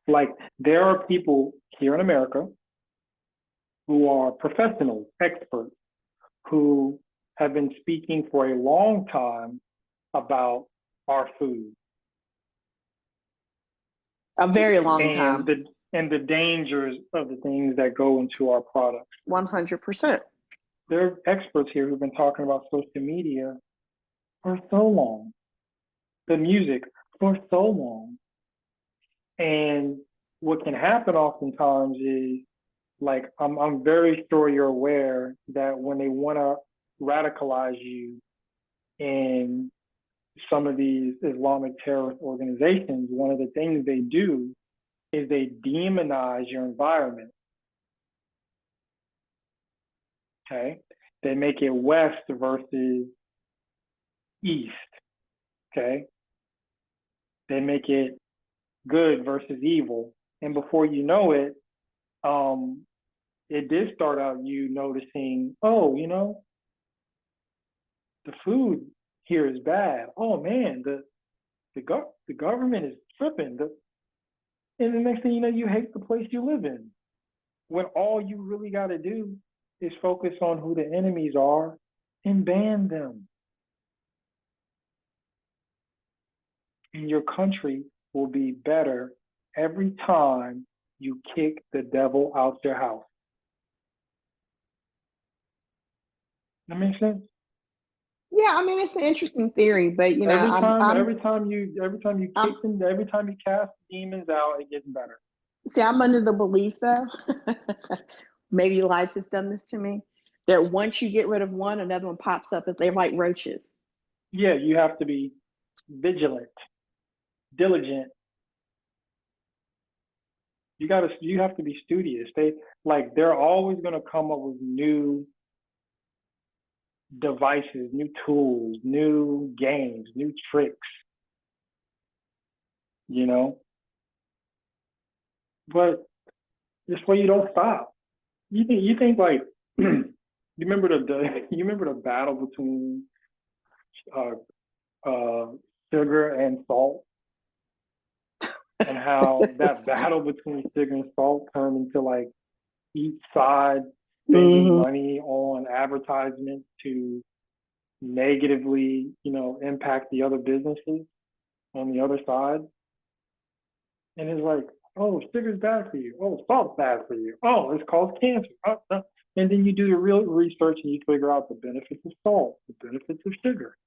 Like, there are people here in America who are professionals, experts, who have been speaking for a long time about our food A very long and time. the dangers of the things that go into our products. 100%. There are experts here who've been talking about social media for so long, the music for so long. And what can happen oftentimes is, like, I'm very sure you're aware that when they want to radicalize you in some of these Islamic terrorist organizations, one of the things they do is they demonize your environment. Okay, they make it west versus east. Okay, They make it good versus evil. And before you know it, it did start out you noticing, oh, the food here is bad. Oh man, the government is tripping. And the next thing you know, you hate the place you live in. When all you really got to do is focus on who the enemies are and ban them. And your country will be better every time you kick the devil out your house. That makes sense? Yeah, I mean it's an interesting theory, but Every time you I'm kick them, every time you cast demons out, it gets better. see, I'm under the belief though, maybe life has done this to me, that once you get rid of one, another one pops up. They're like roaches. Yeah, you have to be vigilant, diligent. You have to be studious. They're always gonna come up with new devices, new tools, new games, new tricks, you know. But this way you don't stop. You think like you remember the battle between uh uh sugar and salt, and how that battle between sugar and salt turned into like each side spending Hmm. money on advertisements to negatively, impact the other businesses on the other side. And it's like, oh, sugar's bad for you. Oh, salt's bad for you. Oh, it's caused cancer. And then you do the real research and you figure out the benefits of salt, the benefits of sugar.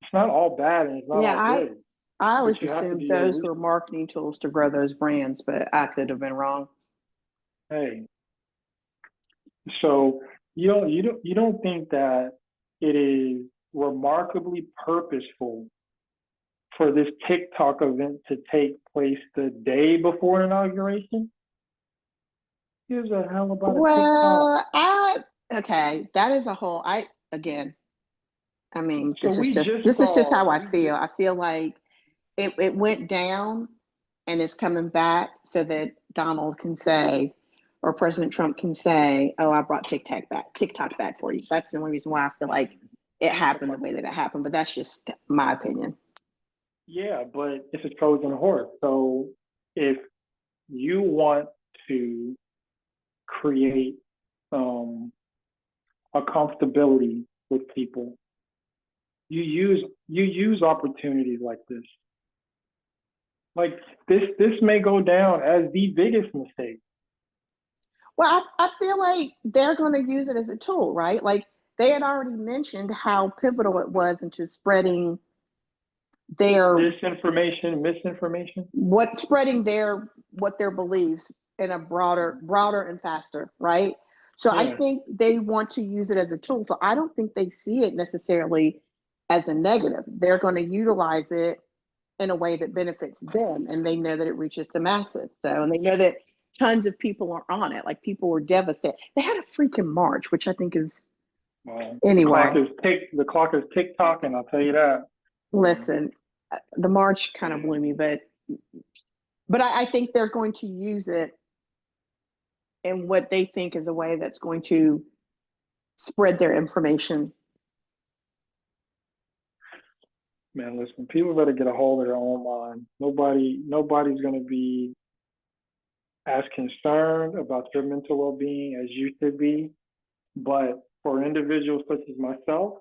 It's not all bad and it's not Yeah, all good, I but always you have to assumed do your those were research. marketing tools to grow those brands, but I could have been wrong. Hey, so you don't think that it is remarkably purposeful for this TikTok event to take place the day before inauguration? Gives a hell about a TikTok. Well, okay, that is a whole I again, I mean, So this is just how I feel. I feel like it went down and it's coming back so that Donald can say, or President Trump can say, "Oh, I brought TikTok back for you." That's the only reason why I feel like it happened the way that it happened. But that's just my opinion. Yeah, but it's a Trojan horse. So if you want to create um, a comfortability with people, you use opportunities like this. Like this may go down as the biggest mistake. Well, I feel like they're going to use it as a tool, right? Like they had already mentioned how pivotal it was into spreading their Disinformation, misinformation. spreading their beliefs in a broader and faster, right? So I Yeah. think they want to use it as a tool. So I don't think they see it necessarily as a negative. They're going to utilize it in a way that benefits them, and they know that it reaches the masses. So, and they know that tons of people are on it. Like people were devastated. They had a freaking march, which I think is Well, anyway. the clock is tick and I'll tell you that. Listen, the march kind of blew me, but I think they're going to use it in what they think is a way that's going to spread their information. Man, listen, people better get a hold of their own mind. Nobody's gonna be as concerned about your mental well-being as you should be. But for individuals such as myself,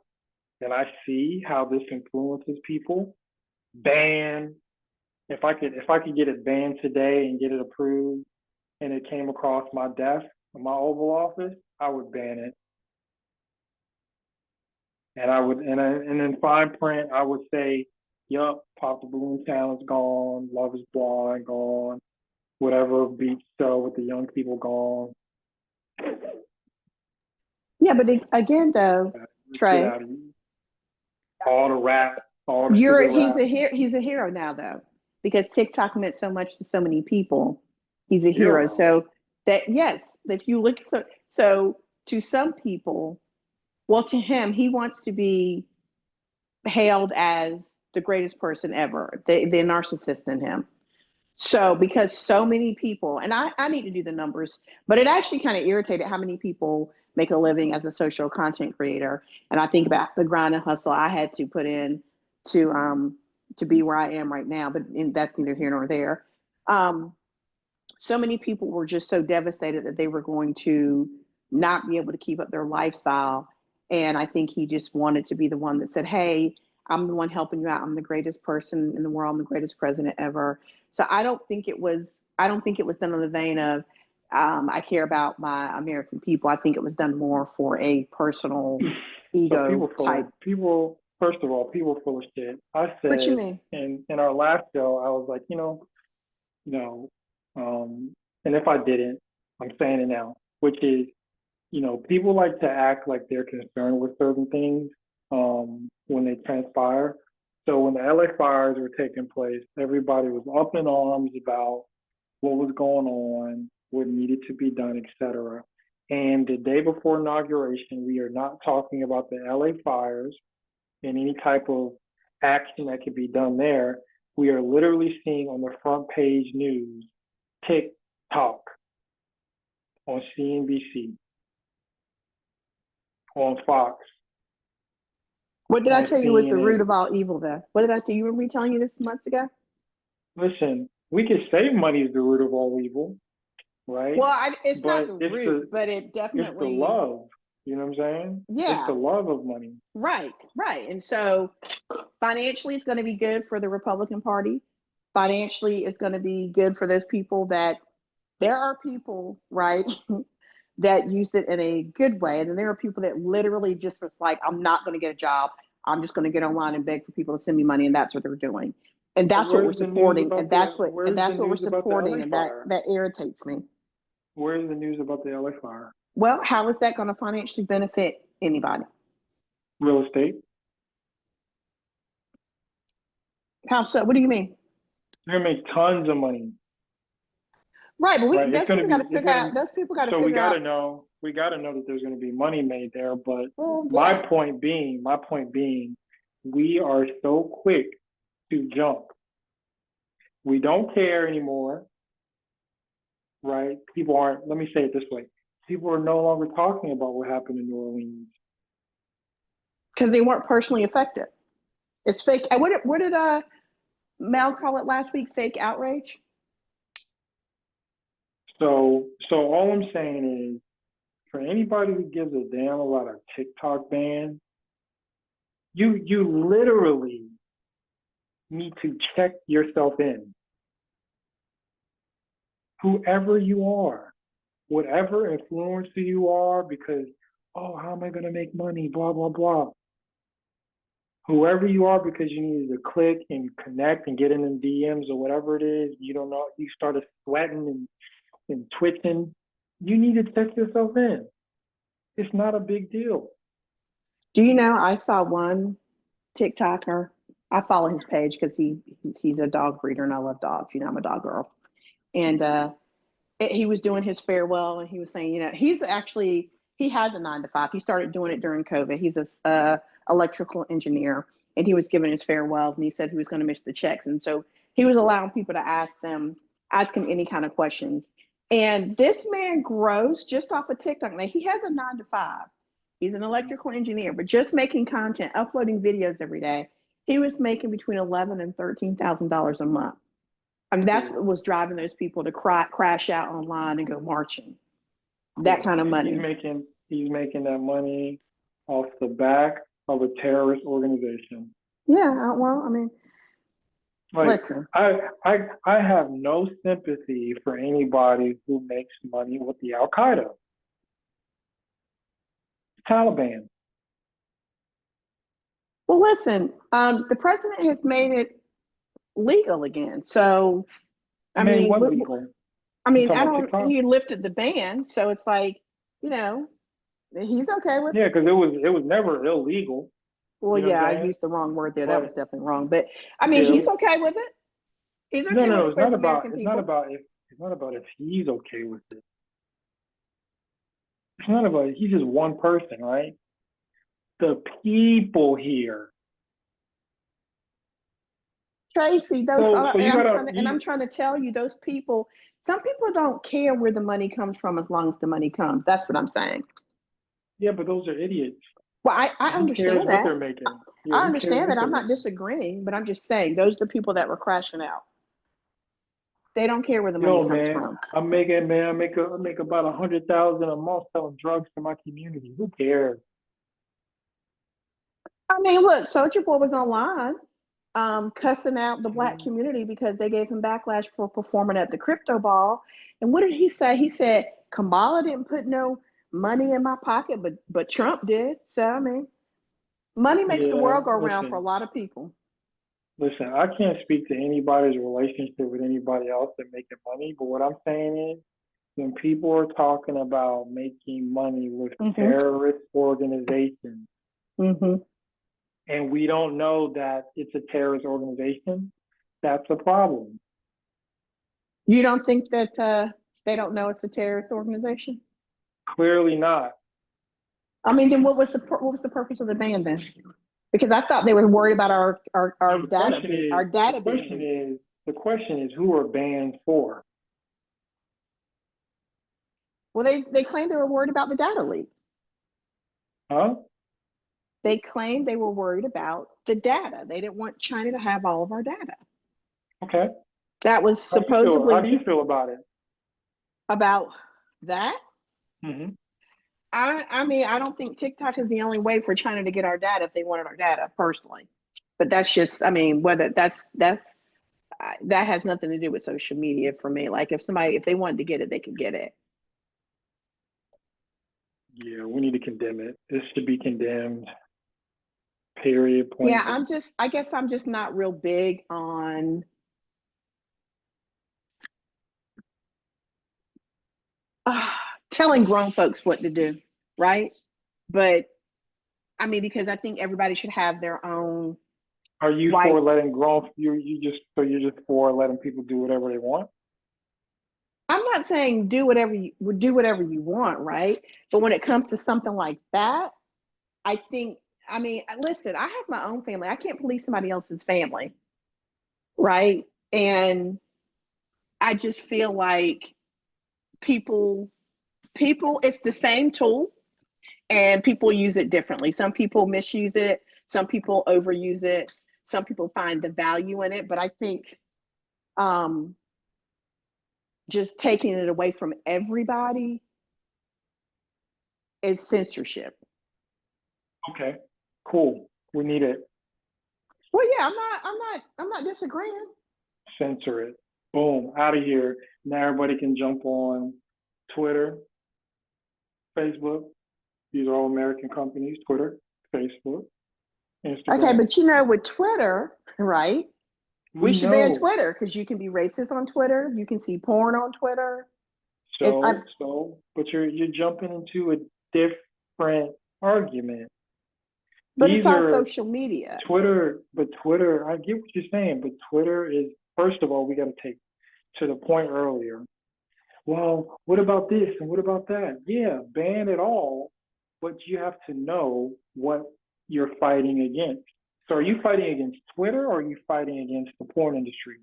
and I see how this influences people, ban if I could get it banned today and get it approved and it came across my desk in my Oval Office, I would ban it. And I would and in fine print I would say, yup, Pop the Balloon Town is gone, Love is Blind gone, whatever beach show with the young people gone. Yeah, but again, though, Get Trey, out of here. All the rap, all the sugar rap. he's a hero now, though, because TikTok meant so much to so many people. He's a hero. Hero. So that yes, if you look so to some people, well, to him, he wants to be hailed as the greatest person ever, the narcissist in him. So because so many people, and I need to do the numbers, but it actually kind of irritated how many people make a living as a social content creator. And I think about the grind and hustle I had to put in to be where I am right now, but that's neither here nor there. So many people were just so devastated that they were going to not be able to keep up their lifestyle. And I think he just wanted to be the one that said, hey, I'm the one helping you out. I'm the greatest person in the world. I'm the greatest president ever. So I don't think it was done in the vein of I care about my American people. I think it was done more for a personal So ego type. first of all, people full of shit. I What you said mean? in our last show, I was like, and if I didn't, I'm saying it now, which is, people like to act like they're concerned with certain things when they transpire. So when the LA fires were taking place, everybody was up in arms about what was going on, what needed to be done, etc. And the day before inauguration, we are not talking about the LA fires and any type of action that could be done there. We are literally seeing on the front page news TikTok on CNBC, on Fox, What did I on tell you was the root CNN. of all evil, though? What did I tell you? Remember me telling you this months ago? Listen, we could say money is the root of all evil, right? Well, it's not But the root, but it it's the definitely, love. You know what I'm saying? It's the yeah, love of money. right, right. And so financially, it's going to be good for the Republican Party. Financially, it's going to be good for those people that there are people, right, that used it in a good way. And then there are people that literally just was like, I'm not going to get a job. I'm just going to get online and beg for people to send me money. And that's what they're doing. And So that's what we're supporting. And where's the that's what we're news about the supporting. LA And fire? that irritates me. Where's the news about the LA fire? Well, how is that going to financially benefit anybody? Real estate. How so? What do you mean? They're gonna make tons of money, Right, but right? those people got to figure out. Those people got to So figure out. we gotta know that there's gonna be money made there. But Well, my yeah. point being, we are so quick to jump. We don't care anymore, right? People aren't. Let me say it this way: people are no longer talking about what happened in New Orleans. Because they weren't personally affected. It's fake. What did Mel call it last week? Fake outrage. So all I'm saying is, for anybody who gives a damn about a TikTok ban, you literally need to check yourself in. Whoever you are, whatever influencer you are, because, oh, how am I going to make money? Blah, blah, blah. Whoever you are, because you needed to click and connect and get in the DMs or whatever it is, you don't know, you started sweating and twitching, you need to check yourself in. It's not a big deal. Do you know I saw one TikToker. I follow his page because he's a dog breeder and I love dogs. You know, I'm a dog girl. And he was doing his farewell and he was saying, he has a 9 to 5. He started doing it during COVID. He's a electrical engineer and he was giving his farewells and he said he was going to miss the checks. And so he was allowing people to ask him any kind of questions. And this man grows just off of TikTok. Now he has a 9 to 5. He's an electrical engineer, but just making content, uploading videos every day, he was making between $11,000 and $13,000 a month. I mean, that's what was driving those people to crash out online and go marching. That kind of money. He's making that money off the back of a terrorist organization. Yeah, well, I mean, Like, listen. I have no sympathy for anybody who makes money with the Al Qaeda, Taliban. Well, listen. The president has made it legal again. So, I Made mean, what legal? I Talking about don't. TikTok? He lifted the ban, so it's like, you know, he's okay with Yeah, it. because it was never illegal. Well, You know yeah, what I'm I saying? used the wrong word there. That was But definitely wrong. But I mean, yeah, he's okay with it. He's no, okay with no, it for his American it's not people. about if he's okay with it. It's not about he's just one person, right? The people here Tracy, those So are, and you I'm gotta trying to, and I'm you trying to tell you, those people, some people don't care where the money comes from as long as the money comes. That's what I'm saying. yeah, but those are idiots. Well, I Who cares understand what that. they're making? Yeah, I who cares understand what that. they're I'm not making? disagreeing, but I'm just saying those are the people that were crashing out. They don't care where the money Yo, comes man, from. I make about 100,000 a month selling drugs to my community. Who cares? I mean, look, Soldier Boy was online, cussing out the black Mm, community because they gave him backlash for performing at the crypto ball. And what did he say? He said Kamala didn't put no money in my pocket, but Trump did. So I mean, money makes the yeah, world go around for a listen, lot of people. listen. I can't speak to anybody's relationship with anybody else and making money, but what I'm saying is, when people are talking about making money with Hmm. terrorist organizations, Hmm. and we don't know that it's a terrorist organization, that's a problem. You don't think that they don't know it's a terrorist organization? Clearly not. I mean, then what was the purpose of the ban then? Because I thought they were worried about So our our data being leaked. the question is, who are banned for? Well, they claimed they were worried about the data leak. Huh? They claimed they were worried about the data. They didn't want China to have all of our data. Okay. That was How do you feel? How do you supposedly feel about it? about that. Hmm. I mean, I don't think TikTok is the only way for China to get our data if they wanted our data personally. But that's just, I mean, whether that's that has nothing to do with social media for me. Like if they wanted to get it, they could get it. Yeah, we need to condemn it. This should be condemned. Period. Yeah, Point blank. I guess I'm just not real big on uh, telling grown folks what to do, right? But I mean, because I think everybody should have their own Are you for rights. letting grown? You're just for letting people do whatever they want? I'm not saying do whatever you want, right? But when it comes to something like that, I think, I mean, listen, I have my own family. I can't police somebody else's family, right? And I just feel like people it's the same tool and people use it differently. Some people misuse it, some people overuse it, some people find the value in it, but I think um just taking it away from everybody is censorship. Okay. Cool. We need it. Well, yeah, I'm not disagreeing. Censor it. Boom. Out of here. Now everybody can jump on Twitter, Facebook. These are all American companies. Twitter, Facebook, Okay, Instagram. but you know, with Twitter, right? We We should ban know. Twitter because you can be racist on Twitter. You can see porn on Twitter. I, But you're jumping into a different argument. but it's These all are social media. Twitter, I get what you're saying, but Twitter is, first of all, we got to take to the point earlier. Well, what about this and what about that? Yeah, ban it all, but you have to know what you're fighting against. So are you fighting against Twitter or are you fighting against the porn industry?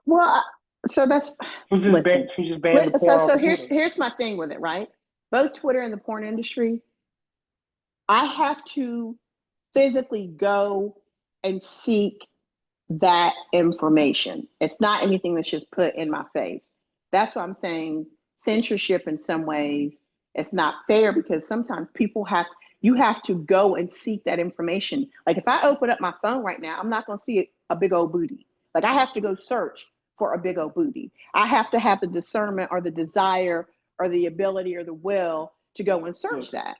Well, so that's listen. So just ban the So porn off of Twitter. here's my thing with it, right? Both Twitter and the porn industry, I have to physically go and seek that information. It's not anything that's just put in my face. That's why I'm saying censorship in some ways it's not fair because sometimes you have to go and seek that information. Like if I open up my phone right now, I'm not going to see a big old booty. Like I have to go search for a big old booty. I have to have the discernment or the desire or the ability or the will to go and search Look, that.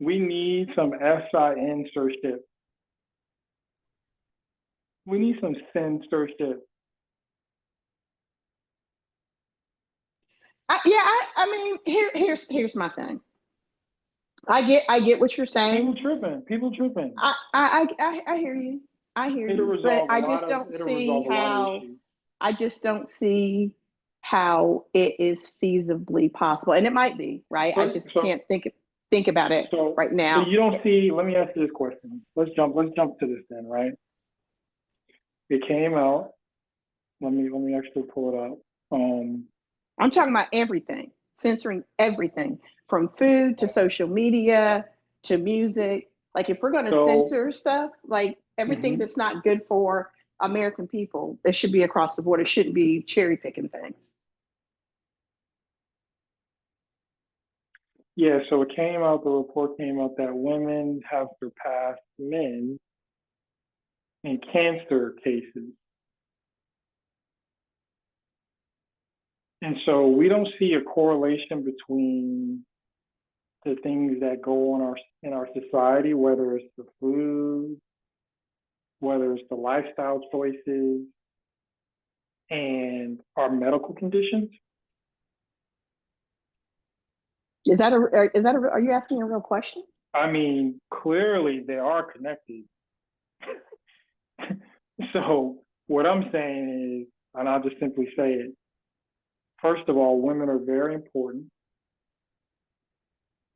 we need some censorship. We need some censorship. I mean, here's my thing. I get what you're saying. People tripping. I hear you. I hear you. But It'll resolve a lot of issues. I just don't see how it is feasibly possible. And it might be, right? I First, just so can't think about it So, right so now. you don't see. Let me ask you this question. Let's jump to this then, right? It came out. Let me actually pull it up. I'm talking about everything, censoring everything from food to social media to music. Like if we're going to so censor stuff, like everything mhm. that's not good for American people, it should be across the board. It shouldn't be cherry picking things. Yeah, so it came out. The report came out that women have surpassed men in cancer cases, and so we don't see a correlation between the things that go on in our society, whether it's the food, whether it's the lifestyle choices, and our medical conditions. Are you asking a real question? I mean, clearly they are connected. So what I'm saying is, and I'll just simply say it, first of all, women are very important.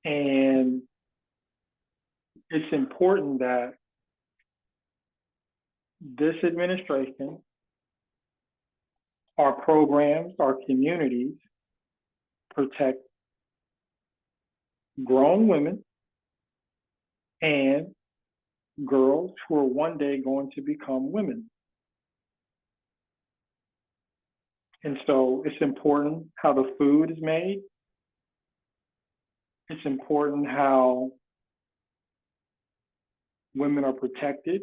And it's important that this administration, our programs, our communities protect grown women and girls who are one day going to become women. And so it's important how the food is made. It's important how women are protected.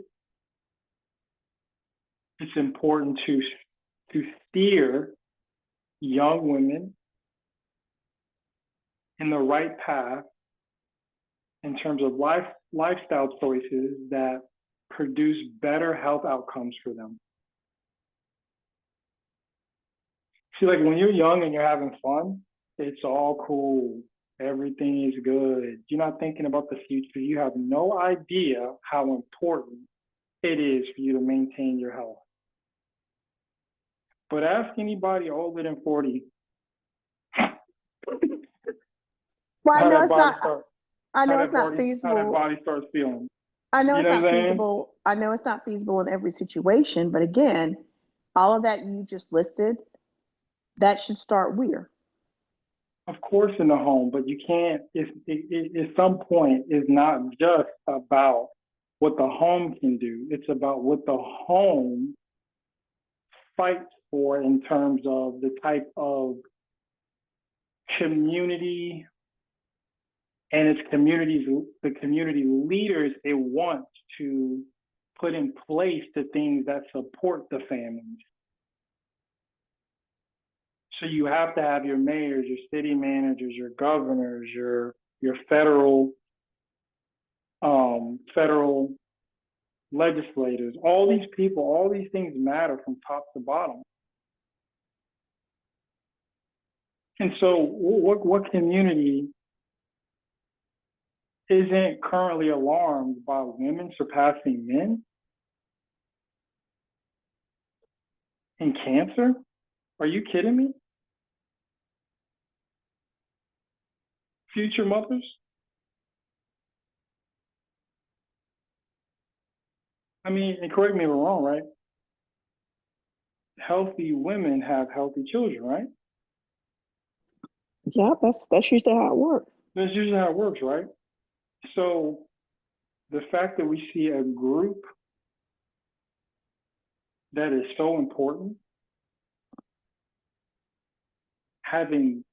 It's important to steer young women in the right path in terms of lifestyle choices that produce better health outcomes for them. See, like when you're young and you're having fun, it's all cool. Everything is good. You're not thinking about the future. You have no idea how important it is for you to maintain your health. But ask anybody older than 40 Well, how that body starts, I know it's not how that feasible. body starts feeling. I know You it's know what not I'm saying? feasible. I know it's not feasible in every situation, but again, all of that you just listed, that should start where? Of course, in the home, but you can't. At some point, it's not just about what the home can do. It's about what the home fights for in terms of the type of community and its communities, the community leaders it wants to put in place the things that support the families. So you have to have your mayors, your city managers, your governors, your federal legislators. All these people, all these things matter from top to bottom. And so, what community isn't currently alarmed by women surpassing men in cancer? Are you kidding me? Future mothers? I mean, and correct me if I'm wrong, right? Healthy women have healthy children, right? Yeah, that's usually how it works. That's usually how it works, right? So the fact that we see a group that is so important having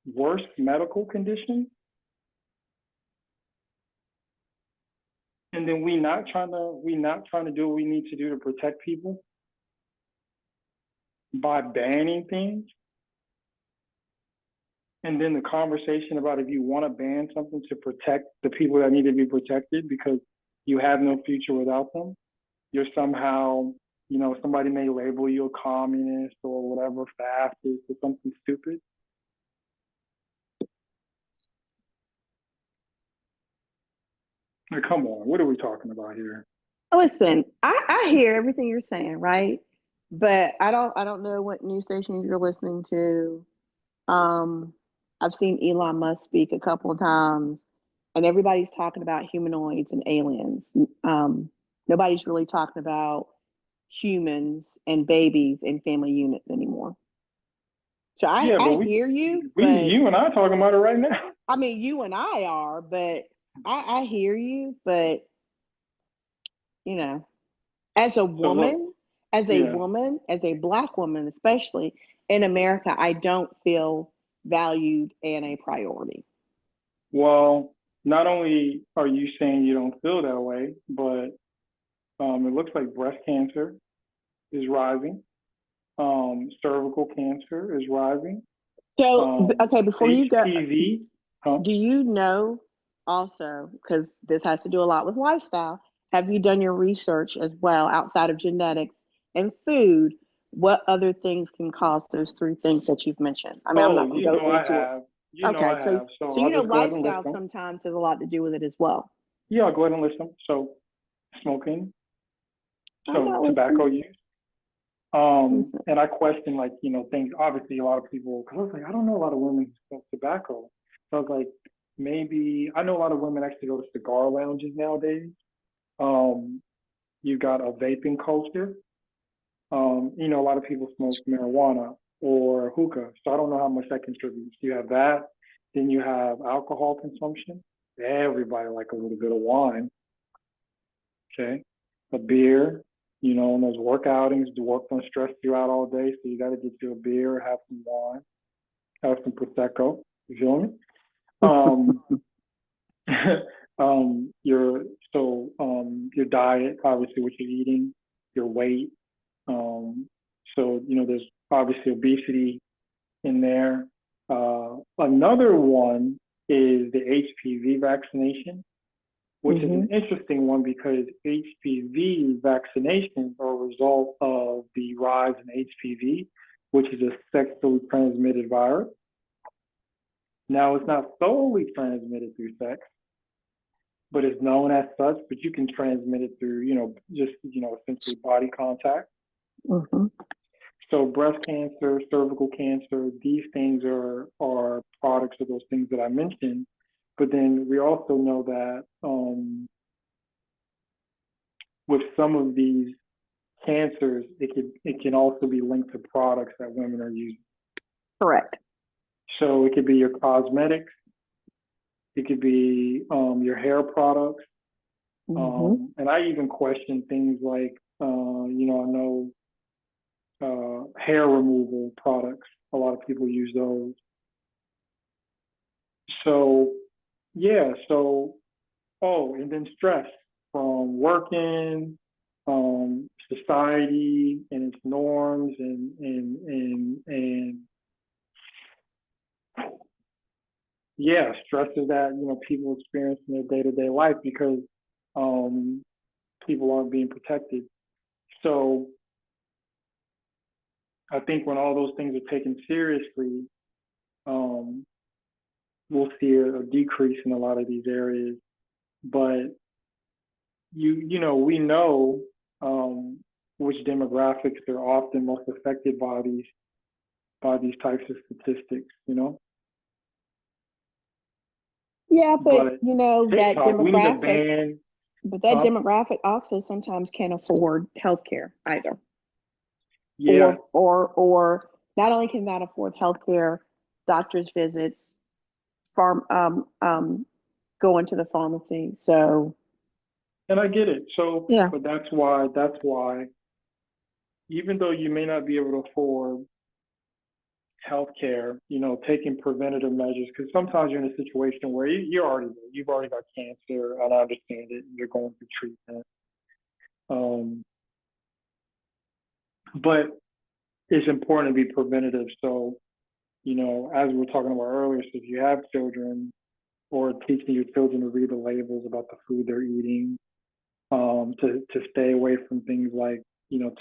worse medical conditions, and then we not trying to do what we need to do to protect people by banning things. And then the conversation about if you want to ban something to protect the people that need to be protected because you have no future without them, you're somehow, somebody may label you a communist or whatever, fascist or something stupid. Like, come on, what are we talking about here? Listen, I hear everything you're saying, right? But I don't know what news station you're listening to. Um, I've seen Elon Musk speak a couple of times. and everybody's talking about humanoids and aliens. Nobody's really talking about humans and babies and family units anymore. So Yeah, but I hear you, we but you and I talking about it right now. I mean, you and I are, but I hear you, but you know, as a So look, woman, yeah. as a Black woman, especially in America, I don't feel valued and a priority. Well, not only are you saying you don't feel that way, but it looks like breast cancer is rising. Cervical cancer is rising. So, okay, before you go, HPV, huh? do you know also, because this has to do a lot with lifestyle, have you done your research as well outside of genetics and food? What other things can cause those three things that you've mentioned? I mean, I'm Oh, not going to you go know I into it. have. You know Okay, I so have. So so you I'll know, just go ahead and list lifestyle them. sometimes has a lot to do with it as well. Yeah, I'll go ahead and list them. So smoking, I'm so not tobacco listening. use. Listen. And I question like, things, obviously a lot of people, because I was like, I don't know a lot of women who smoke tobacco. So I was like, maybe, I know a lot of women actually go to cigar lounges nowadays. Um, you got a vaping culture. A lot of people smoke marijuana or hookah. So I don't know how much that contributes. You have that. Then you have alcohol consumption. Everybody like a little bit of wine. Okay. A beer, and those work outings, the work don't stress you out all day. So you got to get you a beer, have some wine, have some Prosecco. You feel me? Um, your your diet, obviously what you're eating, your weight. There's obviously obesity in there. Another one is the HPV vaccination, which is Hmm. an interesting one because HPV vaccinations are a result of the rise in HPV, which is a sexually transmitted virus. Now, it's not solely transmitted through sex, but it's known as such, but you can transmit it through, essentially body contact. Hmm. So breast cancer, cervical cancer, these things are products of those things that I mentioned. But then we also know that with some of these cancers, it can also be linked to products that women are using. Correct. So it could be your cosmetics, it could be your hair products, Hmm. and I even question things like, I know hair removal products. A lot of people use those. So yeah, and then stress from working, society and its norms and yeah, stresses that people experience in their day-to-day life because um, people aren't being protected. So I think when all those things are taken seriously, um, we'll see a decrease in a lot of these areas. But we know um, which demographics are often most affected by these types of statistics. Yeah, but But you know that TikTok, we need to demographic, ban, but that huh? demographic also sometimes can't afford healthcare either. Yeah, Or not only can not afford healthcare, doctor's visits, farm going to the pharmacy. So and I get it. So, yeah. but that's why, even though you may not be able to afford healthcare, taking preventative measures, because sometimes you're in a situation where you've already got cancer, and I understand it, and you're going through treatment. Um, but it's important to be preventative. So, as we were talking about earlier, so if you have children, or teaching your children to read the labels about the food they're eating, to stay away from things like,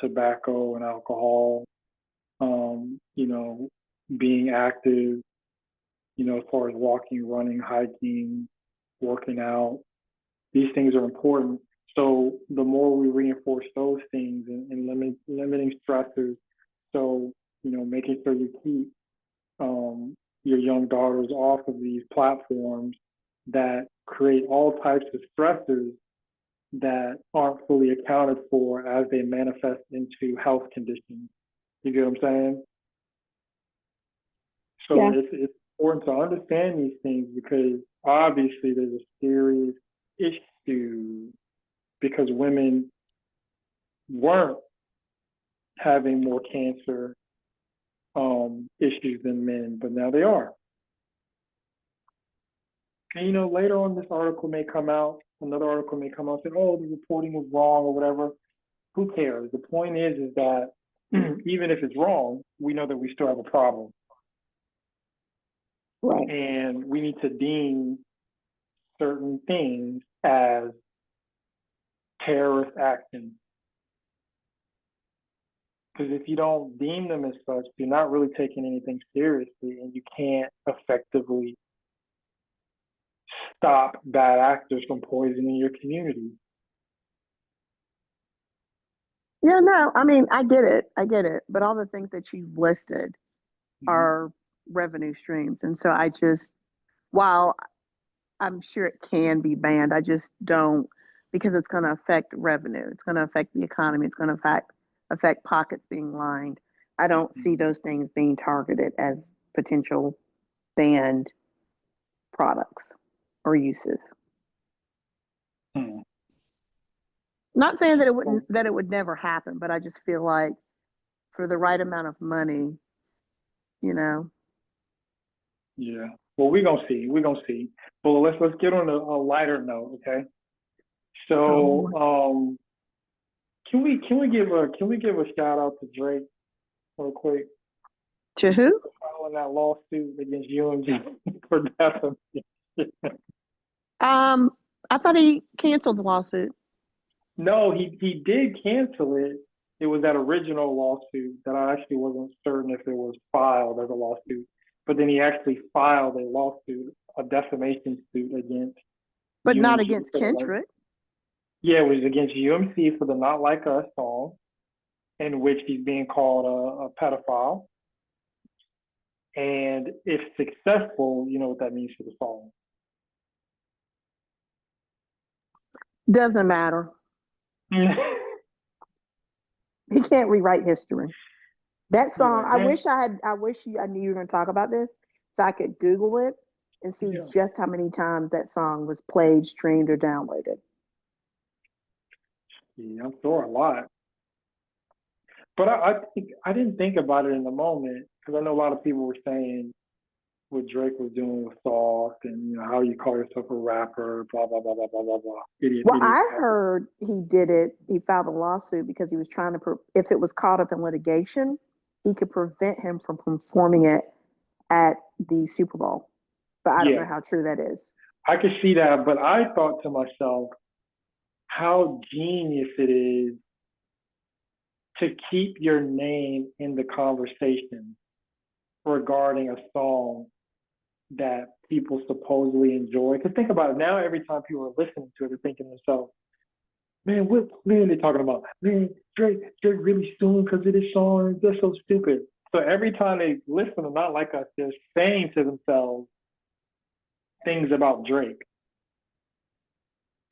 tobacco and alcohol, being active, as far as walking, running, hiking, working out. These things are important. So the more we reinforce those things and limiting stressors, so making sure you keep your young daughters off of these platforms, that create all types of stressors that aren't fully accounted for as they manifest into health conditions. You get what I'm saying? So Yeah. it's important to understand these things because obviously there's a serious issue because women weren't having more cancer issues than men, but now they are. And later on this article may come out, another article may come out and say, oh, the reporting was wrong or whatever. Who cares? The point is that even if it's wrong, we know that we still have a problem. Right. And we need to deem certain things as terrorist actions. Because if you don't deem them as such, you're not really taking anything seriously and you can't effectively stop bad actors from poisoning your community. Yeah, no, I mean, I get it. I get it. But all the things that you've listed are revenue streams. And so while I'm sure it can be banned, I just don't, because it's going to affect revenue. It's going to affect the economy. It's going to affect pockets being lined. I don't see those things being targeted as potential banned products or uses. Hmm. Not saying that it would never happen, but I just feel like for the right amount of money, you know. Yeah. Well, we're gonna see. We're gonna see. Well, let's get on a lighter note, okay? So, can we give a shout out to Drake real quick To who? filing that lawsuit against UMG for defamation? I thought he canceled the lawsuit. No, he did cancel it. It was that original lawsuit that I actually wasn't certain if it was filed as a lawsuit, but then he actually filed a lawsuit, a defamation suit against But not UMG. against Kendrick. Yeah, it was against UMC for the "Not Like Us" song, in which he's being called a pedophile. And if successful, you know what that means for the song. Doesn't matter. He can't rewrite history. That song, I knew you were going to talk about this so I could Google it and see just how many times that song was played, streamed, or downloaded. Yeah, I'm sure a lot. But I didn't think about it in the moment because I know a lot of people were saying what Drake was doing with Sauce and how you call yourself a rapper, blah blah blah blah blah blah blah. Idiot. I heard he did it. He filed a lawsuit because he was trying to, if it was caught up in litigation, he could prevent him from performing it at the Super Bowl. But I don't know how true that is. I could see that, but I thought to myself, how genius it is to keep your name in the conversation regarding a song that people supposedly enjoy. Because think about it, now every time people are listening to it, they're thinking to themselves, man, what man they're talking about? Man, Drake really suing because of this song. They're so stupid. So every time they listen to Not Like Us, they're saying to themselves things about Drake.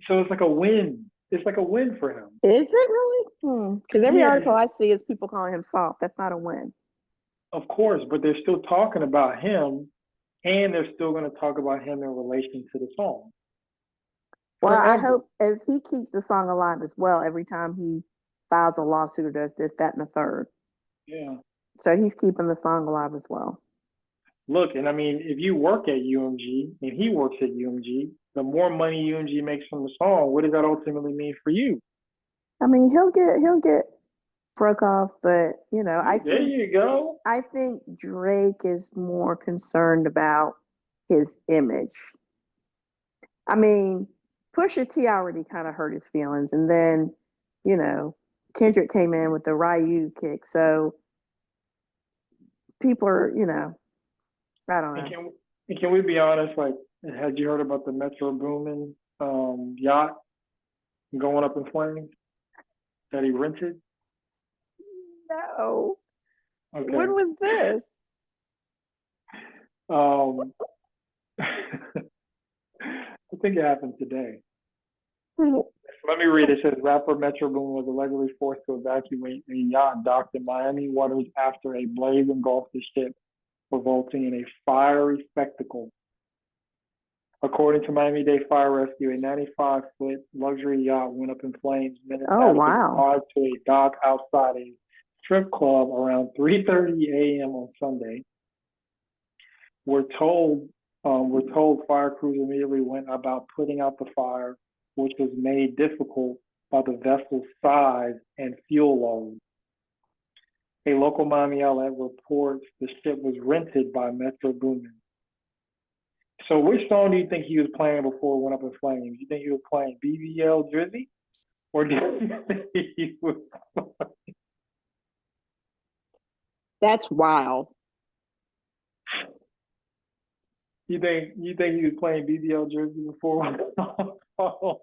So it's like a win. It's like a win for him. Is it really? Because every article I see is people calling him soft. That's not a win. Of course, but they're still talking about him, and they're still going to talk about him in relation to the song. Well, I hope as he keeps the song alive as well, every time he files a lawsuit or does this, that, and the third. Yeah. So he's keeping the song alive as well. Look, and I mean, if you work at UMG and he works at UMG, the more money UMG makes from the song, what does that ultimately mean for you? I mean, he'll get broke off, but there you go. I think Drake is more concerned about his image. I mean, Pusha T already kind of hurt his feelings, and then Kendrick came in with the Ryu kick, so people are I don't know. And can we be honest? Like, had you heard about the Metro Boomin yacht going up in flames that he rented? No. Okay. When was this? I think it happened today. Let me read. It says rapper Metro Boom was allegedly forced to evacuate a yacht docked in Miami waters after a blaze engulfed the ship, resulting in a fiery spectacle. According to Miami-Dade Fire Rescue, a 95-foot luxury yacht went up in flames minutes Oh, after it wow. arrived to a dock outside a strip club around 3:30 a.m. on Sunday. We're told fire crews immediately went about putting out the fire, which was made difficult by the vessel's size and fuel load. A local Miami outlet reports the ship was rented by Metro Boomin. So which song do you think he was playing before it went up in flames? You think he was playing BBL Drizzy? Or do you think he was That's wild. you think he was playing BBL Drizzy before it went off?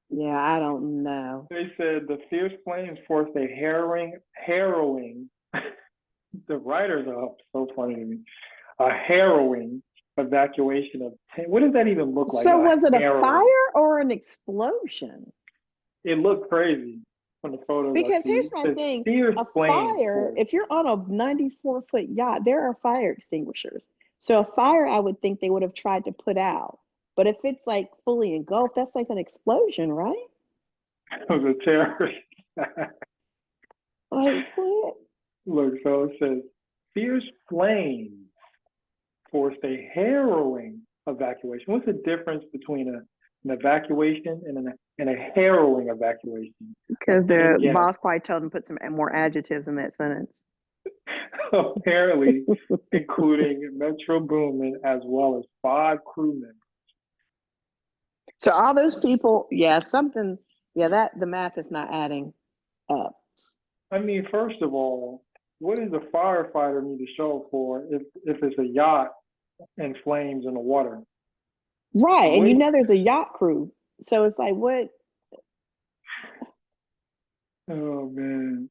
Yeah, I don't know. They said the fierce flames forced a harrowing the writers are so funny to me. A harrowing evacuation of 10. What does that even look like? So was it a harrowing. fire or an explosion? It looked crazy from the photos I Because see. here's my The thing, fierce a flames fire, forced. if you're on a 94-foot yacht, there are fire extinguishers. So a fire, I would think they would have tried to put out. But if it's like fully engulfed, that's like an explosion, right? It was a terrorist attack. Like what? Look, so it says fierce flames forced a harrowing evacuation. What's the difference between an evacuation and a harrowing evacuation? Because the Yeah. boss probably told them to put some more adjectives in that sentence. Apparently, including Metro Boomin as well as 5 crew members. So all those people, that the math is not adding up. I mean, first of all, what does a firefighter need to show for if it's a yacht in flames in the water? Right. And What? there's a yacht crew. So it's like, what? Oh man,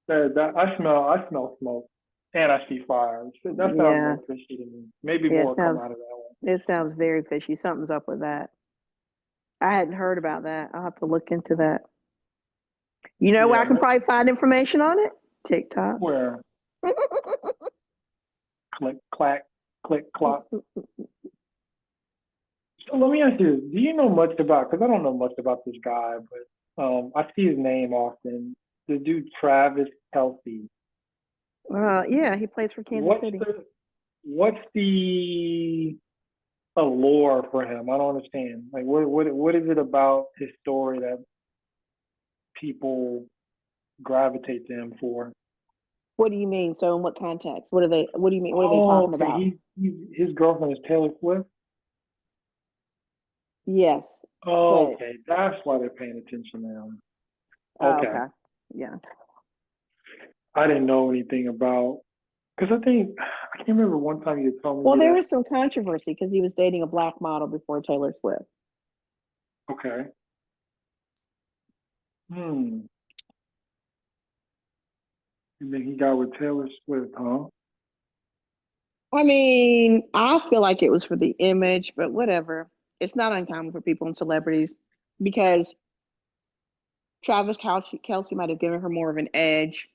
that I smell smoke and I see fire. That sounds Yeah. more fishy to me. Maybe Yeah, more come out of that one. it sounds very fishy. Something's up with that. I hadn't heard about that. I'll have to look into that. You know where I Yeah, can probably find information on it? TikTok. where click clack, click clock. So let me ask you, do you know much about? Because I don't know much about this guy, but I see his name often. The dude Travis Kelce. Yeah, he plays for Kansas City. What's the allure for him? I don't understand. Like, what is it about his story that people gravitate to him for? What do you mean? So in what context? What do you mean? What are they Oh, talking about? His girlfriend is Taylor Swift. Yes. Oh, But, okay, that's why they're paying attention now. oh, Okay, okay. Yeah. I didn't know anything about because I can't remember one time you told me Well, there that. was some controversy because he was dating a black model before Taylor Swift. Okay. Hmm. And then he got with Taylor Swift, huh? I mean, I feel like it was for the image, but whatever. It's not uncommon for people and celebrities because Kelsey might have given her more of an edge.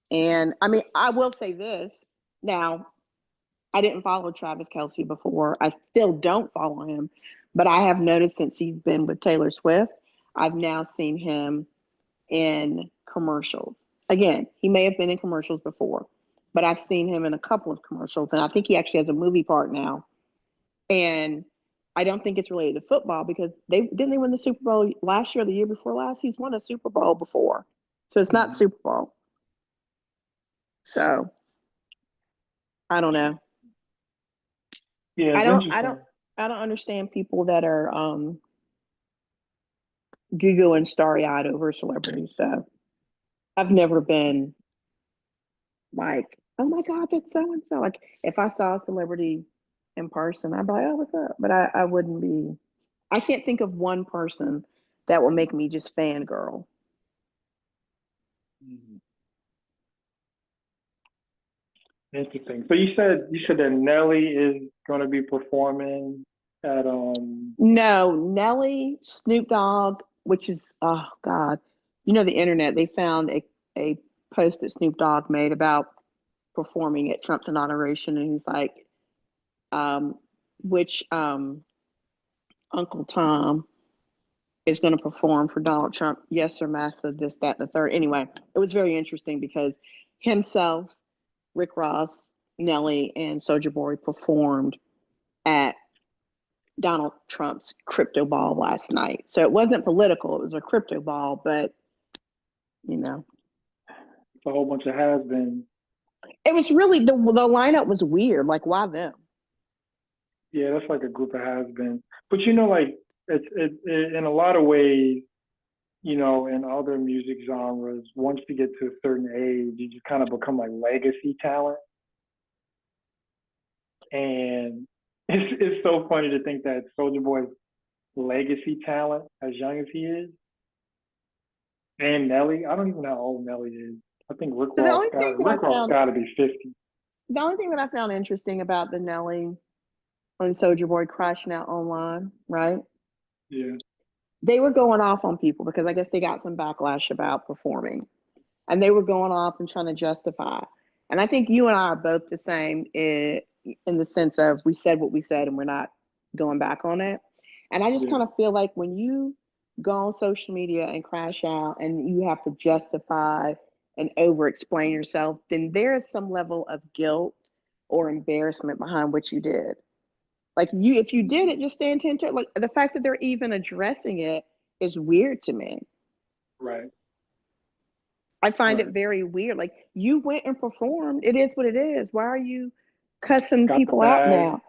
And I mean, I will say this. Now, I didn't follow Travis Kelsey before. I still don't follow him, but I have noticed since he's been with Taylor Swift, I've now seen him in commercials. Again, he may have been in commercials before, but I've seen him in a couple of commercials, and I think he actually has a movie part now. And I don't think it's related to football because they win the Super Bowl last year or the year before last. He's won a Super Bowl before, so it's not Super Bowl. So I don't know. Yeah, I it's don't I interesting. don't I don't understand people that are goo and starry eyed over celebrities. So I've never been like, oh my God, that's so and so. Like if I saw a celebrity in person, I'd be like, oh, what's up? But I wouldn't be. I can't think of one person that will make me just fangirl. Mhm. Interesting. So you said that Nelly is going to be performing at No, Nelly, Snoop Dogg, which is, oh God, the internet, they found a post that Snoop Dogg made about performing at Trump's inauguration. And he's like, which Uncle Tom is going to perform for Donald Trump? Yes, or Massa, this, that, and the third. Anyway, it was very interesting because himself, Rick Ross, Nelly, and Soulja Boy performed at Donald Trump's crypto ball last night. So it wasn't political, it was a crypto ball, but you know, a whole bunch of has-beens. it was really the lineup was weird. Like, why them? Yeah, that's like a group of has-beens. But like it in a lot of ways, in other music genres, once you get to a certain age, you just kind of become like legacy talent. And it's so funny to think that Soulja Boy's legacy talent, as young as he is, and Nelly, I don't even know how old Nelly is. I think So Rick Ross got to be 50. the only thing that I found interesting about the Nelly and Soulja Boy crashing out online, right? Yeah, They were going off on people because I guess they got some backlash about performing, and they were going off and trying to justify. And I think you and I are both the same in the sense of we said what we said and we're not going back on it. And I just yeah, kind of feel like when you go on social media and crash out and you have to justify and over explain yourself, then there is some level of guilt or embarrassment behind what you did. Like, if you did it, just stand 10 toes. Like, the fact that they're even addressing it is weird to me. right, I find it right. very weird. Like, you went and performed. It is what it is. Why are you cussing Got the people out bag. now?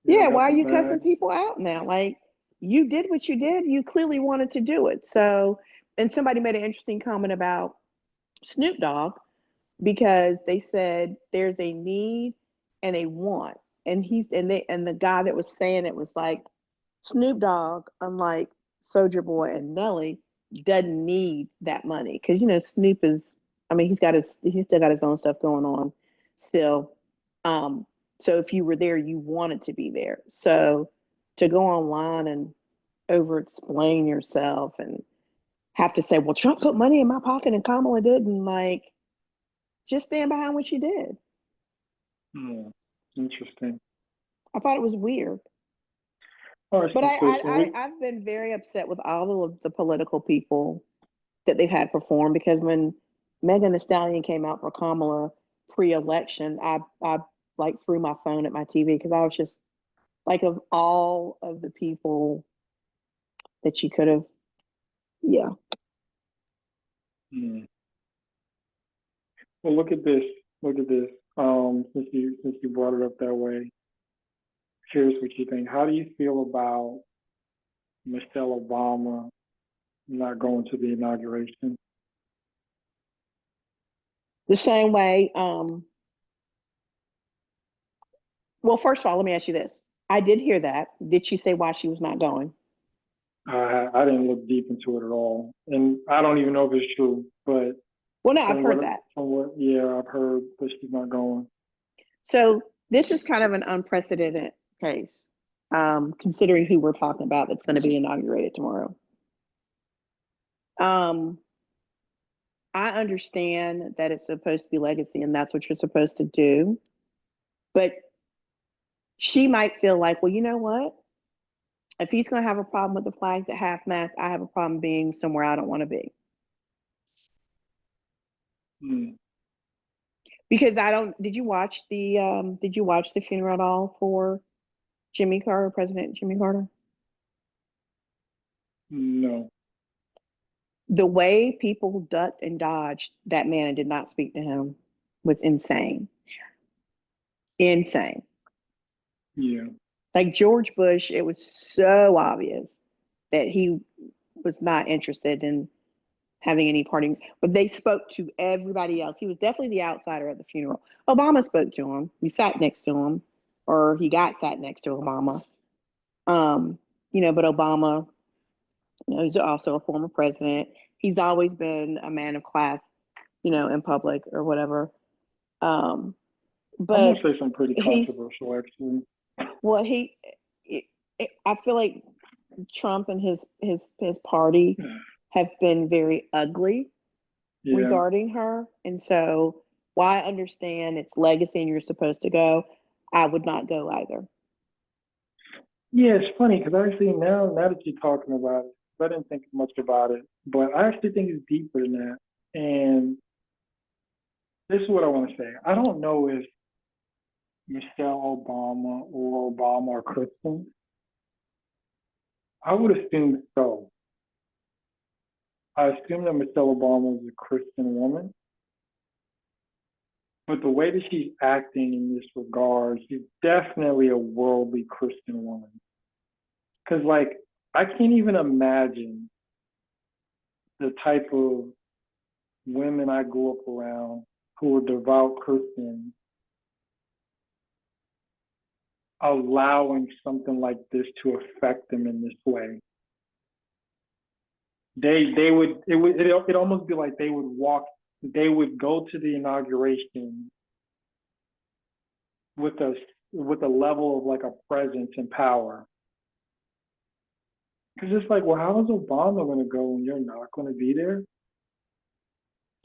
Yeah, Yeah, got why are the you cussing bag. people out now? Like, you did what you did. You clearly wanted to do it. So, and somebody made an interesting comment about Snoop Dogg because they said there's a need and a want. And the guy that was saying it was like, Snoop Dogg, unlike Soulja Boy and Nelly, doesn't need that money because Snoop is. I mean, he's still got his own stuff going on, still. So if you were there, you wanted to be there. So to go online and over explain yourself and have to say, well, Trump put money in my pocket and Kamala didn't, like, just stand behind what you did. Hmm. Interesting. I thought it was weird. All right, But so I've been very upset with all of the political people that they've had perform because when Megan Thee Stallion came out for Kamala pre-election, I like threw my phone at my TV because I was just like, of all of the people that you could have, yeah. hmm. Well, look at this. Look at this. Since you brought it up that way, here's what you think. How do you feel about Michelle Obama not going to the inauguration? The same way. Well, first of all, let me ask you this. I did hear that. Did she say why she was not going? I didn't look deep into it at all, and I don't even know if it's true. But Well, no, I've heard that. yeah, I've heard that she's not going. So this is kind of an unprecedented case, considering who we're talking about that's going to be inaugurated tomorrow. Um, I understand that it's supposed to be legacy and that's what you're supposed to do. But she might feel like, well, you know what? If he's going to have a problem with the flags at half mast, I have a problem being somewhere I don't want to be. Hmm. Because I don't, did you watch the funeral at all for Jimmy Carter, President Jimmy Carter? No. The way people ducked and dodged that man and did not speak to him was insane. Insane. Yeah. Like George Bush, it was so obvious that he was not interested in having any parting, but they spoke to everybody else. He was definitely the outsider at the funeral. Obama spoke to him. He sat next to him, or he got sat next to Obama. Um, but Obama, he's also a former president. He's always been a man of class, in public or whatever. I'm gonna But say something pretty he's controversial, actually. well, he I feel like Trump and his party have been very ugly Yeah. regarding her. And so while I understand it's legacy and you're supposed to go, I would not go either. Yeah, it's funny because actually now that you're talking about it, I didn't think much about it, but I actually think it's deeper than that. And this is what I want to say. I don't know if Michelle Obama or Obama are Christians. I would assume so. I assume that Michelle Obama is a Christian woman, but the way that she's acting in this regard, she's definitely a worldly Christian woman. Because, like, I can't even imagine the type of women I grew up around who were devout Christians allowing something like this to affect them in this way. They would it almost be like they would go to the inauguration with a level of like a presence and power. Because it's like, well, how is Obama going to go when you're not going to be there?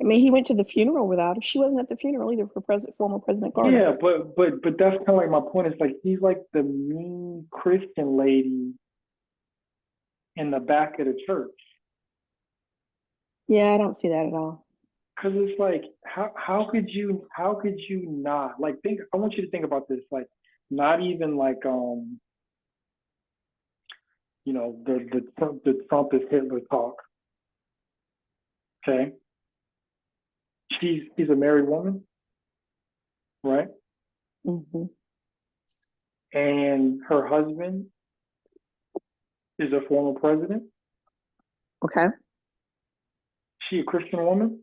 I mean, he went to the funeral without her. She wasn't at the funeral either for former President Carter. Yeah, but that's kind of like my point. It's like he's like the mean Christian lady in the back of the church. Yeah, I don't see that at all. Because it's like, how could you not like think? I want you to think about this. Like, not even like the Trump is Hitler talk. Okay, she's a married woman, right? Hmm. And her husband is a former president. Okay. She a Christian woman?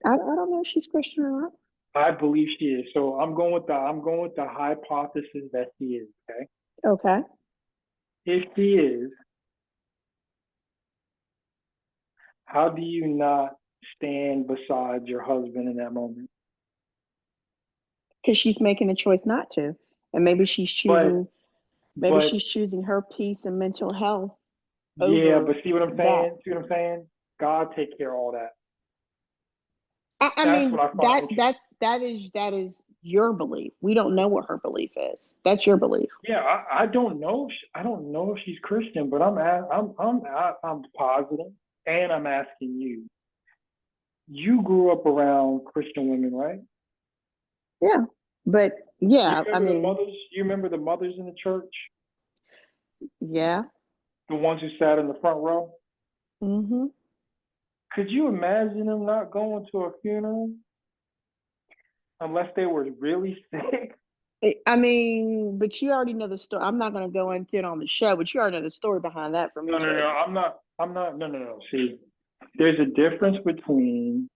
I don't know if she's Christian or not. I believe she is. So I'm going with the hypothesis that she is. Okay, Okay. if she is, how do you not stand beside your husband in that moment? Because she's making a choice not to. And But maybe but she's choosing her peace and mental health yeah, over but see what I'm that. saying? See what I'm saying? God take care of all that. I That's what mean, I find interesting. that is your belief. We don't know what her belief is. That's your belief. Yeah, I don't know. I don't know if she's Christian, but I'm positive, and I'm asking you. You grew up around Christian women, right? Yeah. But You yeah, I remember the mean, mothers? You remember the mothers in the church, yeah. the ones who sat in the front row? Hmm. Could you imagine them not going to a funeral unless they were really sick? I mean, but you already know the story. I'm not going to go into it on the show, but you already know the story behind that for me, No, no, no. Chase. I'm not. No, no, no. See, there's a difference between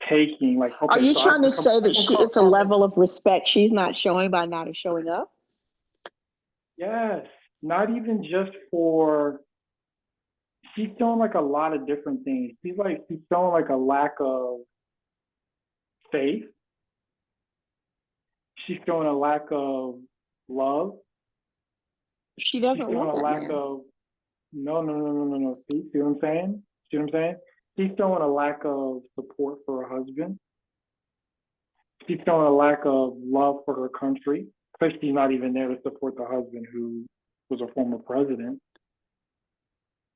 taking, like, Are okay, you so I trying can to come, say I that can come, it's a level of respect she's not showing by not showing up? yes, not even just for, she's showing like a lot of different things. She's showing like a lack of faith. She's showing a lack of love. She She's doesn't showing want a that lack man. of, no, no, no, no, no, no. See what I'm saying? See what I'm saying? She's showing a lack of support for her husband. She's showing a lack of love for her country, because she's not even there to support the husband who was a former president.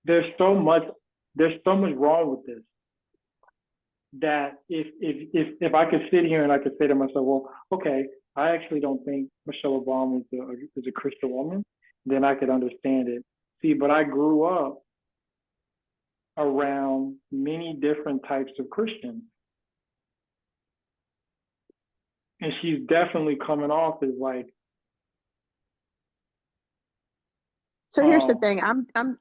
There's so much, there's so much wrong with this that if I could sit here and I could say to myself, well, okay, I actually don't think Michelle Obama is a Christian woman, then I could understand it. See, but I grew up around many different types of Christians, and she's definitely coming off as like, So here's the um, thing.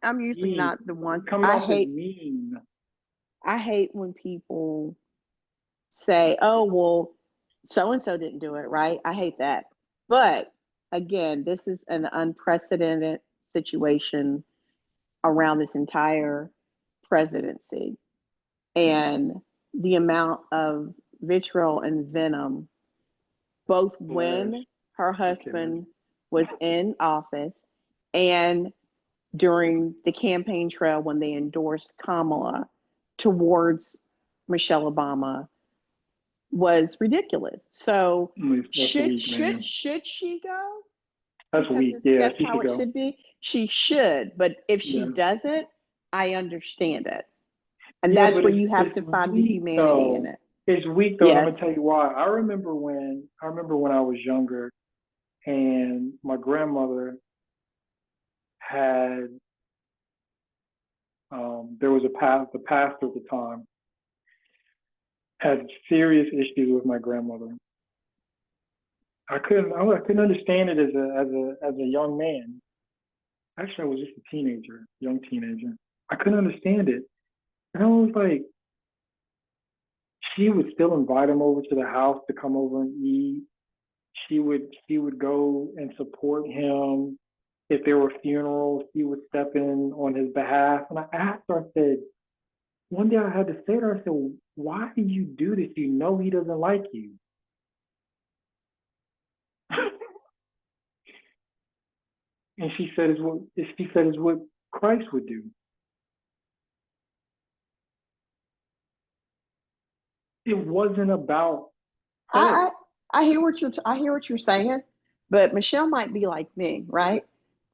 I'm usually mean. not the one. She's coming off as mean. I hate when people say, "Oh, well, so and so didn't do it," right? I hate that. But again, this is an unprecedented situation around this entire presidency. And the amount of vitriol and venom, both Hilarious. when her You kidding me? husband was in office and during the campaign trail when they endorsed Kamala towards Michelle Obama was ridiculous. So That's weak, man. should she go? That's Because weak. it's Yeah, just she how should it go. should be. She should, but if she Yeah. doesn't, I understand it. And Yeah, that's but where you have it's to find the weak humanity in though. it. It's weak though, and I'm gonna Yes. tell you why. I remember when I was younger, and my grandmother had there was the pastor at the time had serious issues with my grandmother. I couldn't understand it as a young man. Actually, I was just a teenager, young teenager. I couldn't understand it. And I was like, she would still invite him over to the house to come over and eat. She would go and support him. If there were funerals, he would step in on his behalf. And I asked her, I said, one day I had to say to her, I said, why do you do this? You know he doesn't like you. And she said is what Christ would do. It wasn't about her. I, I hear what you're saying, but Michelle might be like me, right?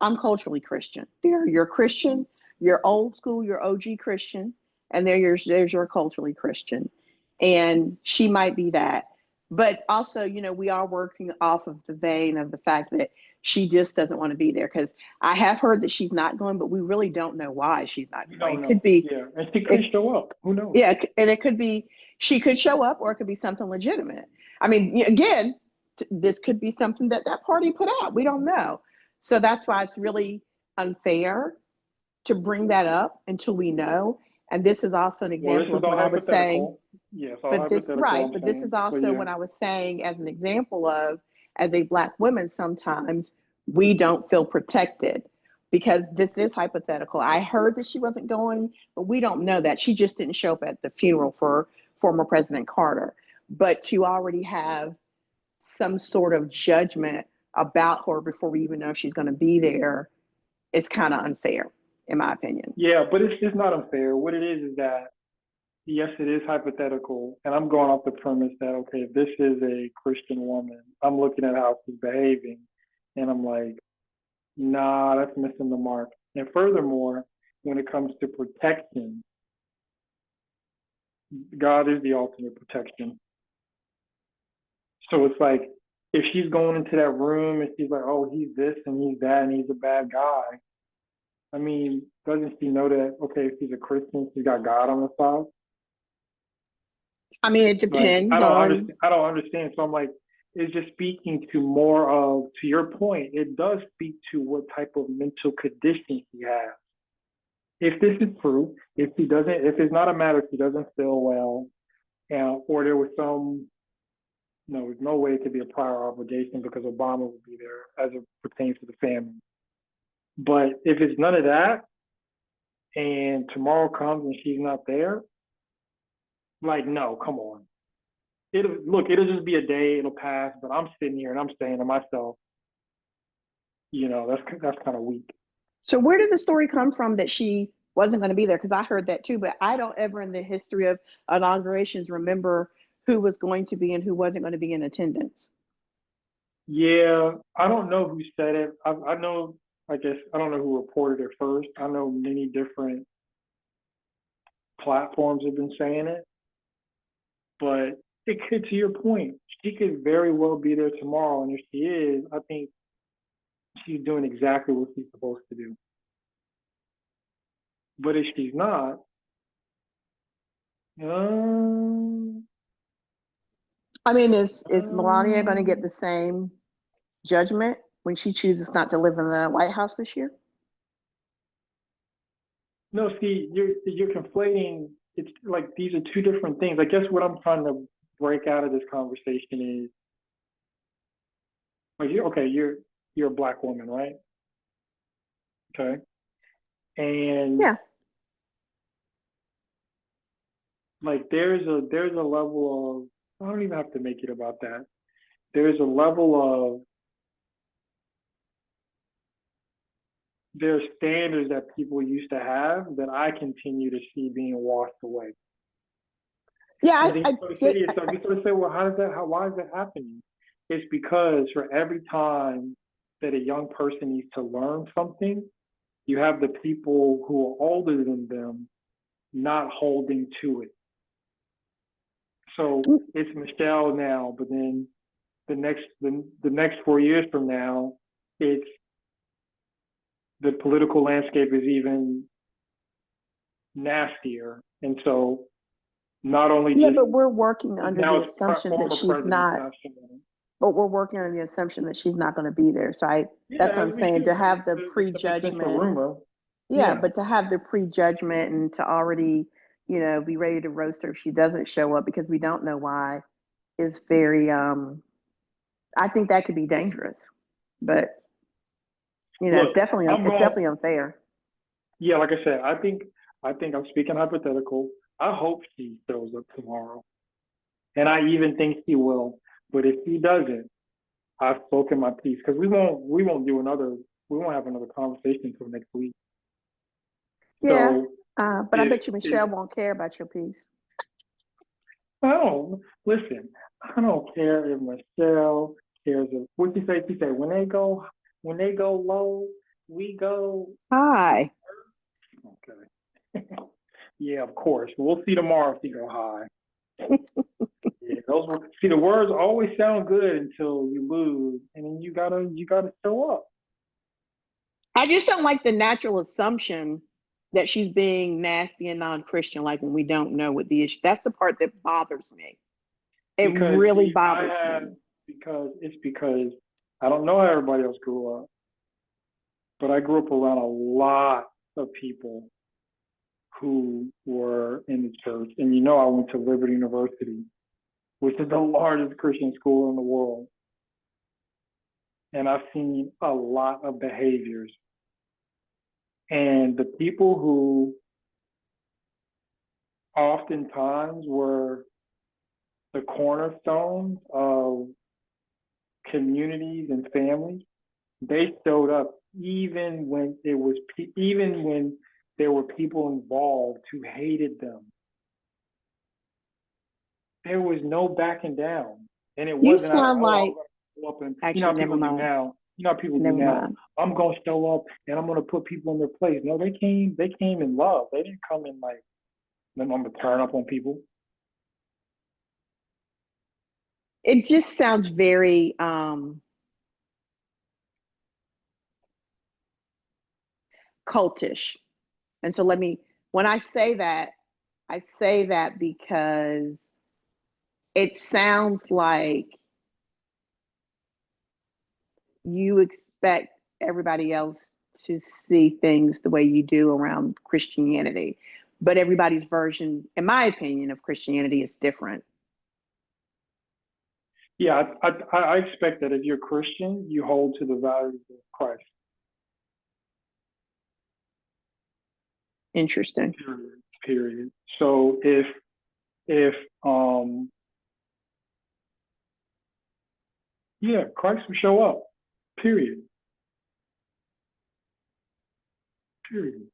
I'm culturally Christian. There, you're Christian, you're old school, you're OG Christian, and there's your culturally Christian, and she might be that. But also, we are working off of the vein of the fact that she just doesn't want to be there because I have heard that she's not going, but we really don't know why she's not We going. don't It could know. be Yeah. And she could it, show up. Who knows? yeah, and it could be she could show up, or it could be something legitimate. I mean, again, this could be something that that party put out. We don't know. So that's why it's really unfair to bring that up until we know. And this is also an Well, this example is of all what I was saying. hypothetical. Yeah, it's all hypothetical, I'm But this is saying. But also yeah. what I was saying as an example of, as a Black woman, sometimes we don't feel protected because this is hypothetical. I heard that she wasn't going, but we don't know that. She just didn't show up at the funeral for former President Carter. But to already have some sort of judgment about her before we even know she's going to be there is kind of unfair, in my opinion. Yeah, but it's not unfair. What it is that yes, it is hypothetical, and I'm going off the premise that okay, if this is a Christian woman, I'm looking at how she's behaving, and I'm like, nah, that's missing the mark. And furthermore, when it comes to protection, God is the ultimate protection. So it's like if she's going into that room and she's like, oh, he's this and he's that and he's a bad guy. I mean, doesn't she know that okay, if she's a Christian, she's got God on the side? I mean, it Like depends on. I don't understand. So I'm like, it's just speaking to more of to your point, it does speak to what type of mental condition she has. If this is true, if it's not a matter if she doesn't feel well, or there was some, no, there's no way it could be a prior obligation because Obama would be there as it pertains to the family. But if it's none of that, and tomorrow comes and she's not there, like, no, come on. It'll just be a day, it'll pass, but I'm sitting here and I'm saying to myself, that's kind of weak. So, where did the story come from that she wasn't going to be there? Because I heard that too, but I don't ever in the history of inaugurations remember who was going to be and who wasn't going to be in attendance. Yeah, I don't know who said it. I know, I guess, I don't know who reported it first. I know many different platforms have been saying it, but it could, to your point, she could very well be there tomorrow. And if she is, I think she's doing exactly what she's supposed to do. But if she's not, um, I mean, is Melania going to get um, the same judgment when she chooses not to live in the White House this year? no, see, you're conflating. It's like these are two different things. I guess what I'm trying to break out of this conversation is like, okay, you're a black woman, right? Okay, and Yeah. like there's a level of I don't even have to make it about that. There's a level there's standards that people used to have that I continue to see being washed away. Yeah, And then you sort of say to yourself, you sort of say, well, why is that happening? It's because for every time that a young person needs to learn something, you have the people who are older than them not holding to it. So it's Michelle now, but then the next 4 years from now, it's the political landscape is even nastier. And so not only yeah, just but we're working under now the it's assumption that former she's presidents not, not showing it. but we're working under the assumption that she's not going to be there. So that's Yeah, what I'm as we saying, should, to have the it's a potential prejudgment. rumor. Yeah, Yeah, but to have the prejudgment and to already, be ready to roast her if she doesn't show up because we don't know why is very, I think that could be dangerous. But, look, I'm it's going. definitely unfair. Yeah, like I said, I think I'm speaking hypothetical. I hope she shows up tomorrow, and I even think she will. But if she doesn't, I've spoken my piece because we won't have another conversation until next week. Yeah, So but I if bet you Michelle won't care about your piece. I don't listen, I don't care if Michelle cares. If what you say, she said when they go low, we go. Hi. Okay. Yeah, of course. We'll see tomorrow if you go high. Yeah, see the words always sound good until you lose, and then you gotta show up. I just don't like the natural assumption that she's being nasty and non-Christian, like when we don't know what the issue. That's the part that bothers me. It Because really see, bothers me. because I don't know how everybody else grew up, but I grew up around a lot of people who were in the church, and I went to Liberty University, which is the largest Christian school in the world, and I've seen a lot of behaviors. And the people who oftentimes were the cornerstones of communities and families, they showed up even when there were people involved who hated them. There was no backing down, and it You wasn't out of sound I'm like, gonna show up and actually, how never people do mind. now. How people do Never now. mind. I'm gonna show up and I'm gonna put people in their place. No, they came in love. They didn't come in like I'm gonna turn up on people. It just sounds very cultish. And so when I say that because it sounds like you expect everybody else to see things the way you do around Christianity. But everybody's version, in my opinion, of Christianity is different. Yeah, I expect that if you're Christian, you hold to the values of Christ. Interesting. Period. Period. So if yeah, Christ will show up. Period. Period.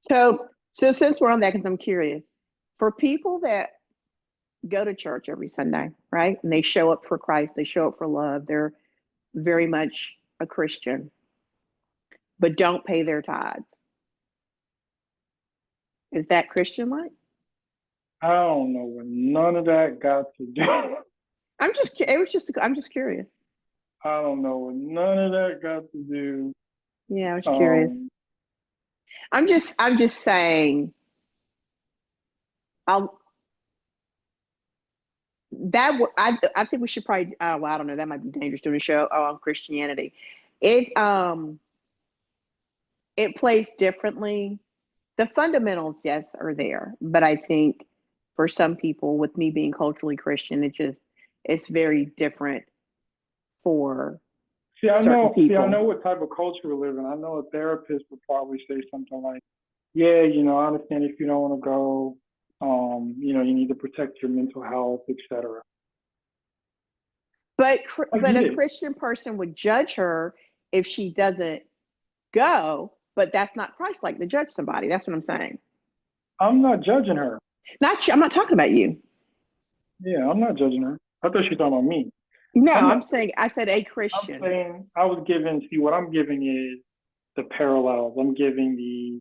So since we're on that, because I'm curious, for people that go to church every Sunday, right? And they show up for Christ, they show up for love, they're very much a Christian, but don't pay their tithes. Is that Christian like? I don't know what none of that got to do. I'm just curious. I don't know what none of that got to do. Yeah, I was curious. Um, I'm just saying, I'll I think we should probably, well, I don't know, that might be dangerous doing a show on Christianity. It it plays differently. The fundamentals, yes, are there, but I think for some people, with me being culturally Christian, it's very different for certain I know people. what type of culture we live in. I know a therapist would probably say something like, "Yeah, I understand if you don't want to go. You need to protect your mental health, etc." I but get a it. Christian person would judge her if she doesn't go, but that's not Christ-like to judge somebody. That's what I'm saying. I'm not judging her. Not you. I'm not talking about you. Yeah, I'm not judging her. I thought she was talking about me. No, I'm not. I'm saying I said a I'm Christian. saying I was giving. See, what I'm giving is the parallels. I'm giving the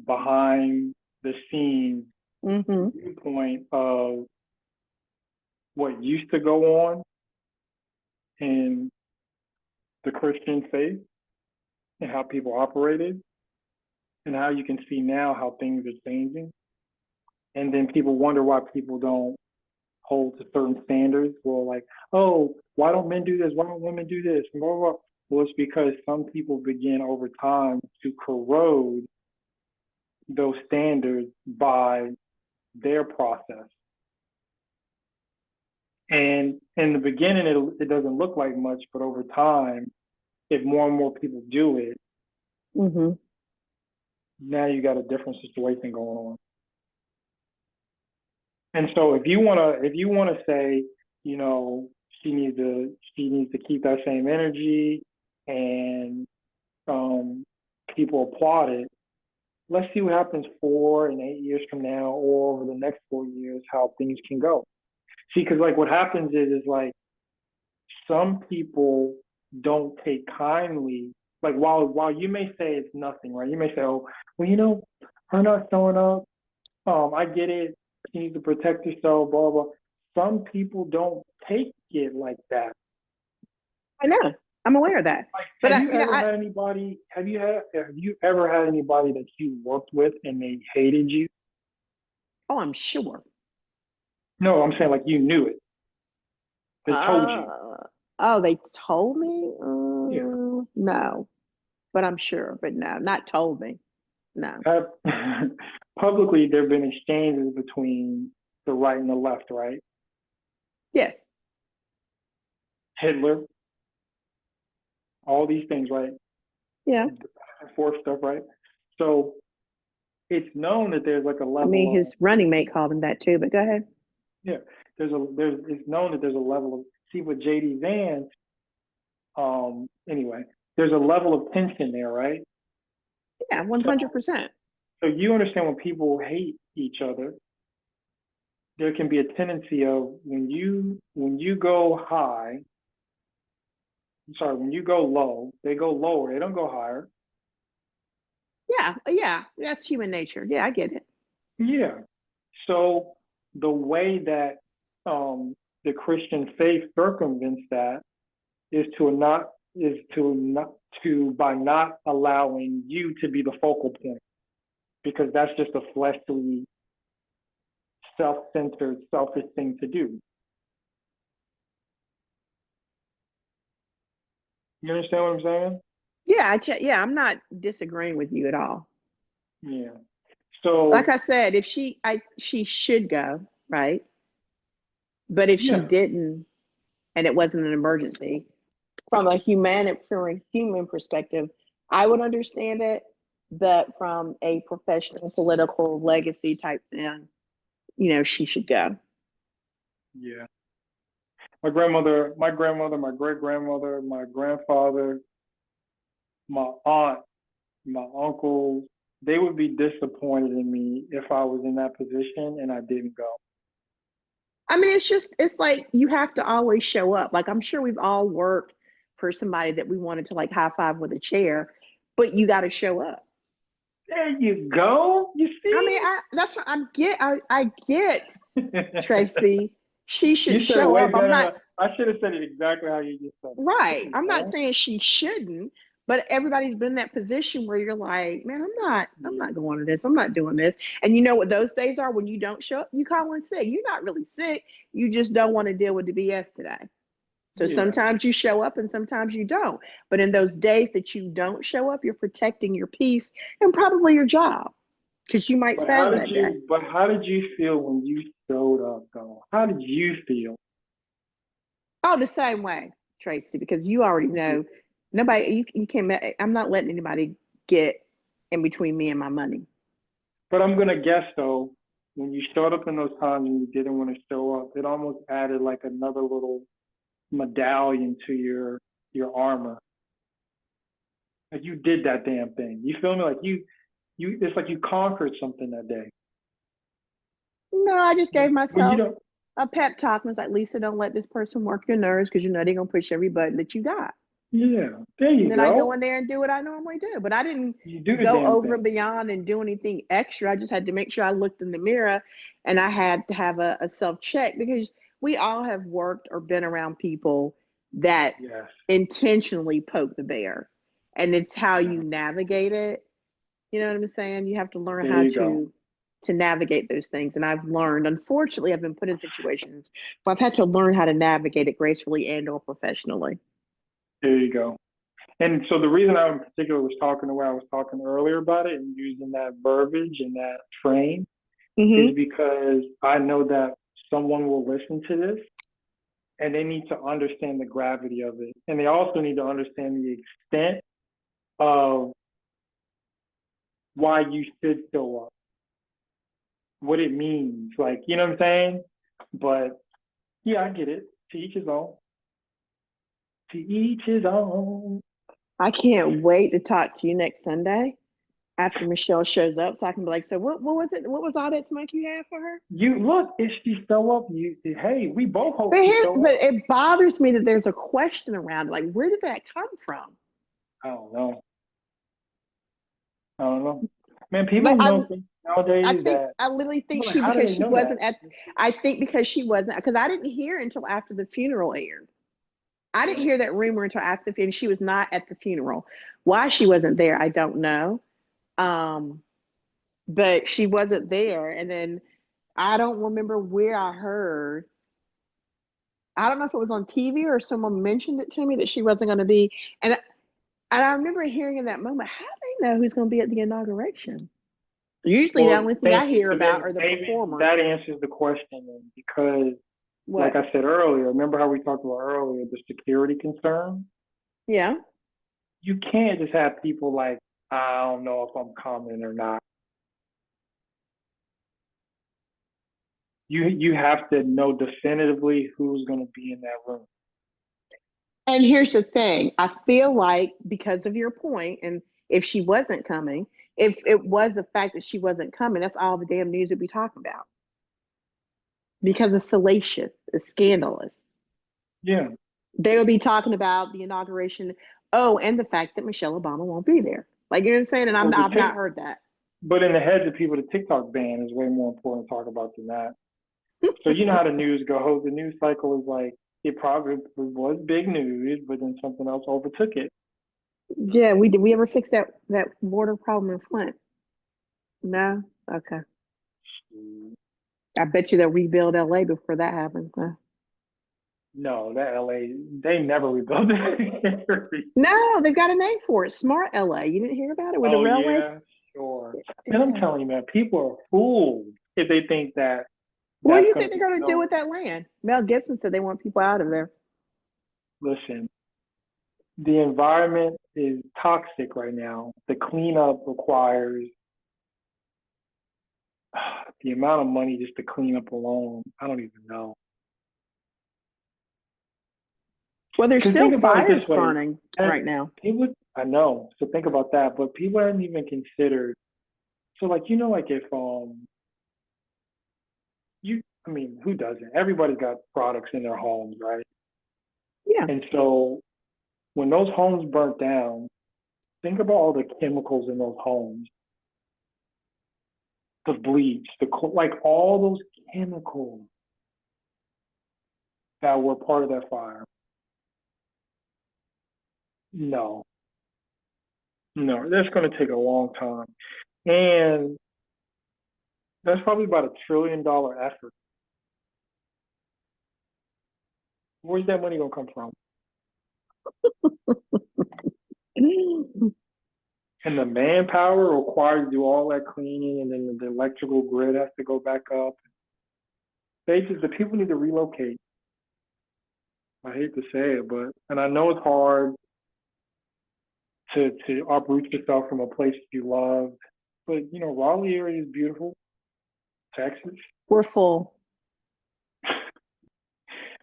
behind the scenes Mm-hmm. viewpoint of what used to go on in the Christian faith and how people operated, and how you can see now how things are changing. And then people wonder why people don't hold to certain standards. Well, like, oh, why don't men do this? Why don't women do this? Blah, blah, blah. Well, it's because some people begin over time to corrode those standards by their process. And in the beginning, it doesn't look like much, but over time, if more and more people do it, Mm-hmm. now you got a different situation going on. And so if you wanna say, you know, she needs to keep that same energy and people applaud it, let's see what happens 4 and 8 years from now or over the next 4 years, how things can go. See, because like what happens is like some people don't take kindly, like while you may say it's nothing, right? You may say, oh, well, her not showing up, I get it. You need to protect yourself, blah, blah. Some people don't take it like that. I know. I'm aware of that. Like, But have you ever had anybody, have you ever had anybody that you worked with and they hated you? oh, I'm sure. No, I'm saying like you knew it. They told you. Uh, oh, they told me? Yeah. No, but I'm sure. But no, not told me. No. Have, publicly, there have been exchanges between the right and the left, right? Yes. Hitler, all these things, right? Yeah. The back and forth stuff, right? So it's known that there's like a I mean, level of his running mate called him that too, but go ahead. yeah. It's known that there's a level of see with JD Vance. Anyway, there's a level of tension there, right? Yeah, So 100%. so you understand when people hate each other, there can be a tendency of when you go high, sorry, when you go low, they go lower, they don't go higher. Yeah, yeah, that's human nature. Yeah, I get it. Yeah. So the way that the Christian faith circumvents that is to not by not allowing you to be the focal point because that's just a fleshly, self-centered, selfish thing to do. You understand what I'm saying? Yeah, yeah, I'm not disagreeing with you at all. Yeah. Like So I said, if she should go, right? But if she yeah, didn't and it wasn't an emergency, from a human perspective, I would understand it. But from a professional political legacy type thing, she should go. yeah. My grandmother, my great grandmother, my grandfather, my aunt, my uncles, they would be disappointed in me if I was in that position and I didn't go. I mean, it's like you have to always show up. Like I'm sure we've all worked for somebody that we wanted to like high five with a chair, but you got to show up. There you go. You I mean, see? that's what I get, Tracy. She should You said it show way up. I'm better. not I should have said it exactly how you just said it. There right. you I'm not go. saying she shouldn't, but everybody's been in that position where you're like, man, I'm Yeah. not going to this. I'm not doing this. And you know what those days are when you don't show up, you call in sick. You're not really sick. You just don't want to deal with the BS today. So Yeah. sometimes you show up and sometimes you don't. But in those days that you don't show up, you're protecting your peace and probably your job because you might spaz that day. But how did you feel when you showed up though? How did you feel? Oh, the same way, Tracy, because you already Yeah. know you can't, I'm not letting anybody get in between me and my money. But I'm gonna guess though, when you showed up in those times and you didn't want to show up, it almost added like another little medallion to your armor. Like you did that damn thing. You feel me? Like you it's like you conquered something that day. No, I just gave When you myself don't a pep talk and was like, Lisa, don't let this person work your nerves because you know they're gonna push every button that you got. yeah, there And you then I go go. in there and do what I normally do. But I didn't You do the go damn over thing. and beyond and do anything extra. I just had to make sure I looked in the mirror and I had to have a self check because we all have worked or been around people that Yes. intentionally poke the bear. And it's how Yeah. you navigate it. You know what I'm saying? You have to learn There how you go. to navigate those things. And I've learned, unfortunately, I've been put in situations where I've had to learn how to navigate it gracefully and or professionally. There you go. And so the reason I in particular was talking the way I was talking earlier about it and using that verbiage and that frame is Mm-hmm. because I know that someone will listen to this and they need to understand the gravity of it. And they also need to understand the extent of why you should show up, what it means. Like, you know what I'm saying? But yeah, I get it. To each his own. To each his own. I can't wait to talk to you next Sunday after Michelle shows up so I can be like, so what was it? What was all that smoke you had for her? You look, if she show up, you hey, we both hope she show But up. it bothers me that there's a question around it. Like, where did that come from? I don't know. I don't know. Man, people Like know things nowadays that I literally think people are like, she how do because they she know that? wasn't at I think because she wasn't because I didn't hear until after the funeral aired. I didn't Yeah. hear that rumor until after the funeral. She was not at the funeral. Why she wasn't there, I don't know. Um, but she wasn't there. And then I don't remember where I heard. I don't know if it was on TV or someone mentioned it to me that she wasn't going to be. And I remember hearing in that moment, how do they know who's going to be at the inauguration? Usually, the Well, only thing I thank you. hear So about then are the maybe performers. that answers the question then, because like What? I said earlier, remember how we talked about earlier, the security concern? Yeah. You can't just have people like, I don't know if I'm coming or not. You have to know definitively who's going to be in that room. And here's the thing I feel like, because of your point, and if she wasn't coming, if it was the fact that she wasn't coming, that's all the damn news would be talking about because it's salacious, it's scandalous. Yeah. They will be talking about the inauguration. Oh, and the fact that Michelle Obama won't be there. Like, you know what I'm saying? And Well, I've not heard that. but in the heads of people, the TikTok ban is way more important to talk about than that. So you know how the news goes. The news cycle is like it probably was big news, but then something else overtook it. Yeah, did we ever fix that water problem in Flint? No? Okay. I bet you they'll rebuild LA before that happens. Huh? No, that LA, they never rebuilt it. No, they've got a name for it. Smart LA. You didn't hear about it with the Oh railway? yeah, sure. And I'm Yeah. telling you, man, people are fools if they think that What do that's you going think to they're be going to do with no. that land? Mel Gibson said they want people out of there. Listen, the environment is toxic right now. The cleanup requires the amount of money just to clean up alone. I don't even know. Well, there's Because still think about it fires this way, burning and right now. people, I know. So think about that, but people haven't even considered. So like like if I mean, who doesn't? Everybody's got products in their homes, right? Yeah. And so when those homes burnt down, think about all the chemicals in those homes, the bleach, like all those chemicals that were part of that fire. No, no, that's going to take a long time, and that's probably about $1 trillion effort. Where's that money going to come from? And the manpower required to do all that cleaning, and then the electrical grid has to go back up. The people need to relocate. I hate to say it, but and I know it's hard to uproot yourself from a place you love, but Raleigh area is beautiful. Texas, We're full.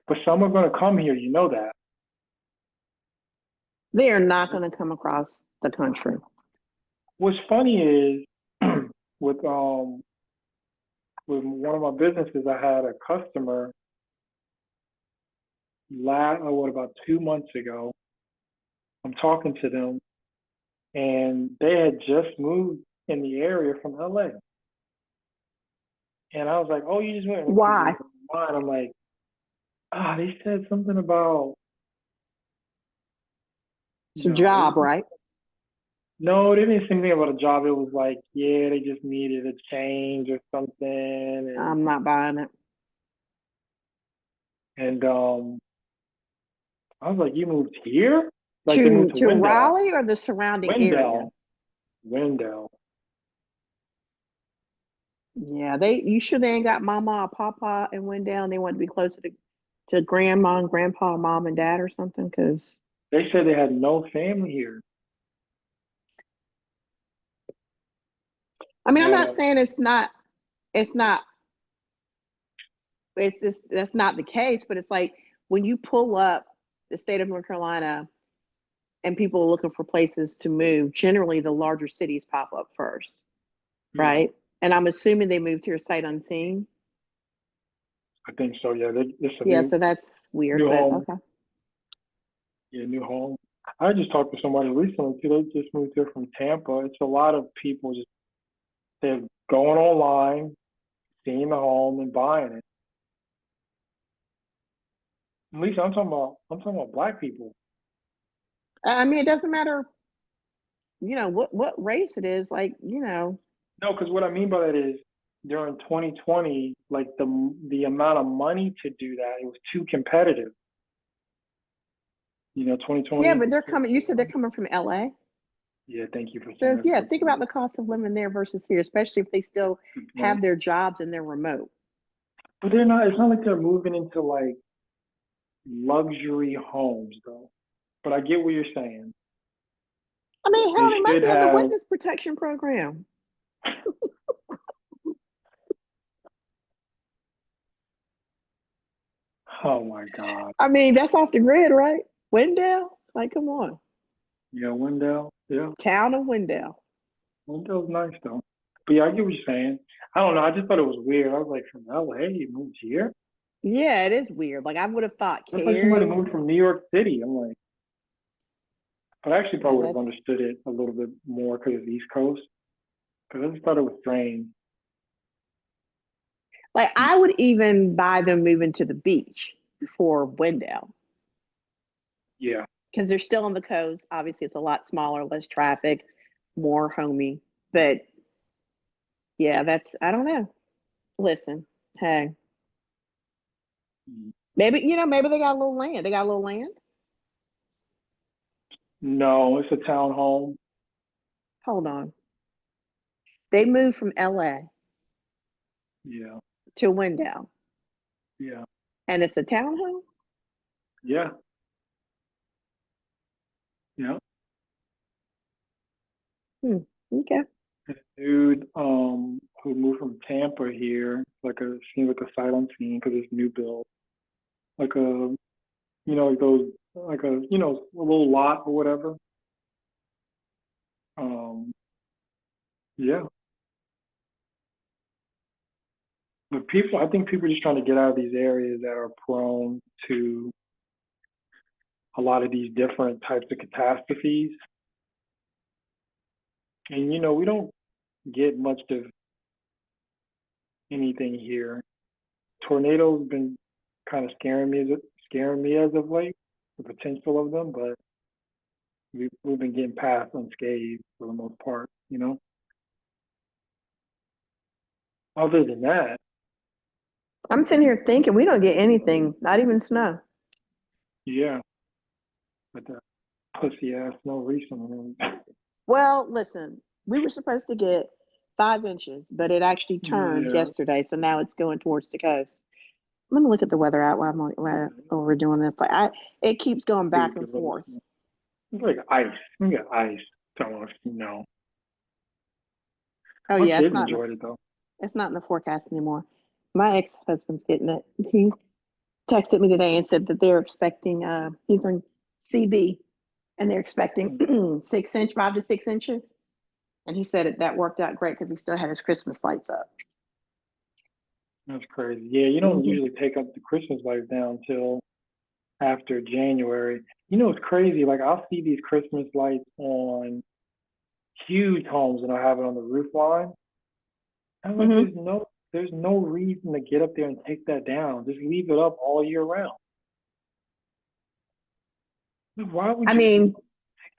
But some are going to come here. You know that. They are not going to come across the country. What's funny is with with one of my businesses, I had a customer about 2 months ago. I'm talking to them, and they had just moved in the area from LA. And I was like, "Oh, you just went Why? online." I'm like, they said something about It's a no, job, right? no, they didn't say anything about a job. It was like, yeah, they just needed a change or something, I'm not buying it. and I was like, "You moved here?" Like they To moved to Wendell, Raleigh or the surrounding area? Wendell, Wendell. Yeah, you sure they ain't got mama or papa and went down? They want to be closer to grandma and grandpa, mom and dad or something? Because They said they had no family here, I mean, I'm and not saying it's not, it's just that's not the case, but it's like when you pull up the state of North Carolina and people are looking for places to move, generally the larger cities pop up first, right? And I'm assuming they moved here sight unseen. I think so. Yeah, it's a Yeah, so that's weird, new but home. okay. Yeah, new home. I just talked to somebody recently too. They just moved here from Tampa. It's a lot of people just they're going online, seeing the home and buying it. At least I'm talking about black people. I mean, it doesn't matter, what race it is, like, No, because what I mean by that is during 2020, like the amount of money to do that, it was too competitive. yeah, 2020. but they're coming, you said they're coming from LA. Yeah, thank you for saying So that's a yeah, good think point. about the cost of living there versus here, especially if they still Good have point. their jobs and they're remote. But they're not. It's not like they're moving into like luxury homes though. But I get what you're saying. I mean, hell, They they might should be in the have. witness protection program. Oh my God. I mean, that's off the grid, right? Wendell, like, come on, Yeah, Wendell. Yeah, town of Wendell. Wendell's nice though. But yeah, I get what you're saying. I don't know. I just thought it was weird. I was like, from LA, you moved here? Yeah, it is weird. Like I would have thought That's like somebody Cary. moved from New York City. I'm like, but I actually Yeah, probably would have that's understood it a little bit more because of the East Coast. Because I just thought it was strange. like I would even buy them moving to the beach for Wendell Yeah. because they're still on the coast. Obviously, it's a lot smaller, less traffic, more homey. But yeah, that's I don't know. Listen, hey, maybe they got a little land. They got a little land. No, it's a townhome. Hold on. They moved from LA Yeah. to Wendell, Yeah. and it's a townhome. Yeah. Yeah. Hmm. Okay. Dude, who moved from Tampa here, like a seems like a sight unseen because it's new build. Like a, like those, like a little lot or whatever. Um, yeah. But I think people are just trying to get out of these areas that are prone to a lot of these different types of catastrophes. And, we don't get much of anything here. Tornadoes been kind of scaring me as of late, the potential of them, but we've been getting past unscathed for the most part. Other than that, I'm sitting here thinking we don't get anything, not even snow. yeah, but the pussy ass no recently. Well, listen, we were supposed to get 5 inches, but it actually turned Yeah, yesterday, so now it's going towards the coast. I'm gonna look at the weather out while we're doing this. It keeps going please back and give us. forth. It's like ice. We got ice. Don't know if you know. Oh My yeah, kids enjoyed it though. it's not in the forecast anymore. My ex-husband's getting it. texted me today and said that they're expecting he's on CB and they're expecting 6 inch, 5 to 6 inches. And he said that worked out great because he still had his Christmas lights up. That's crazy. Yeah, you don't Mm-hmm. usually take up the Christmas lights down till after January. You know, it's crazy. Like I'll see these Christmas lights on huge homes and I have it on the roof line. I'm like, Mm-hmm. there's no reason to get up there and take that down. Just leave it up all year round. Like, why would I you mean,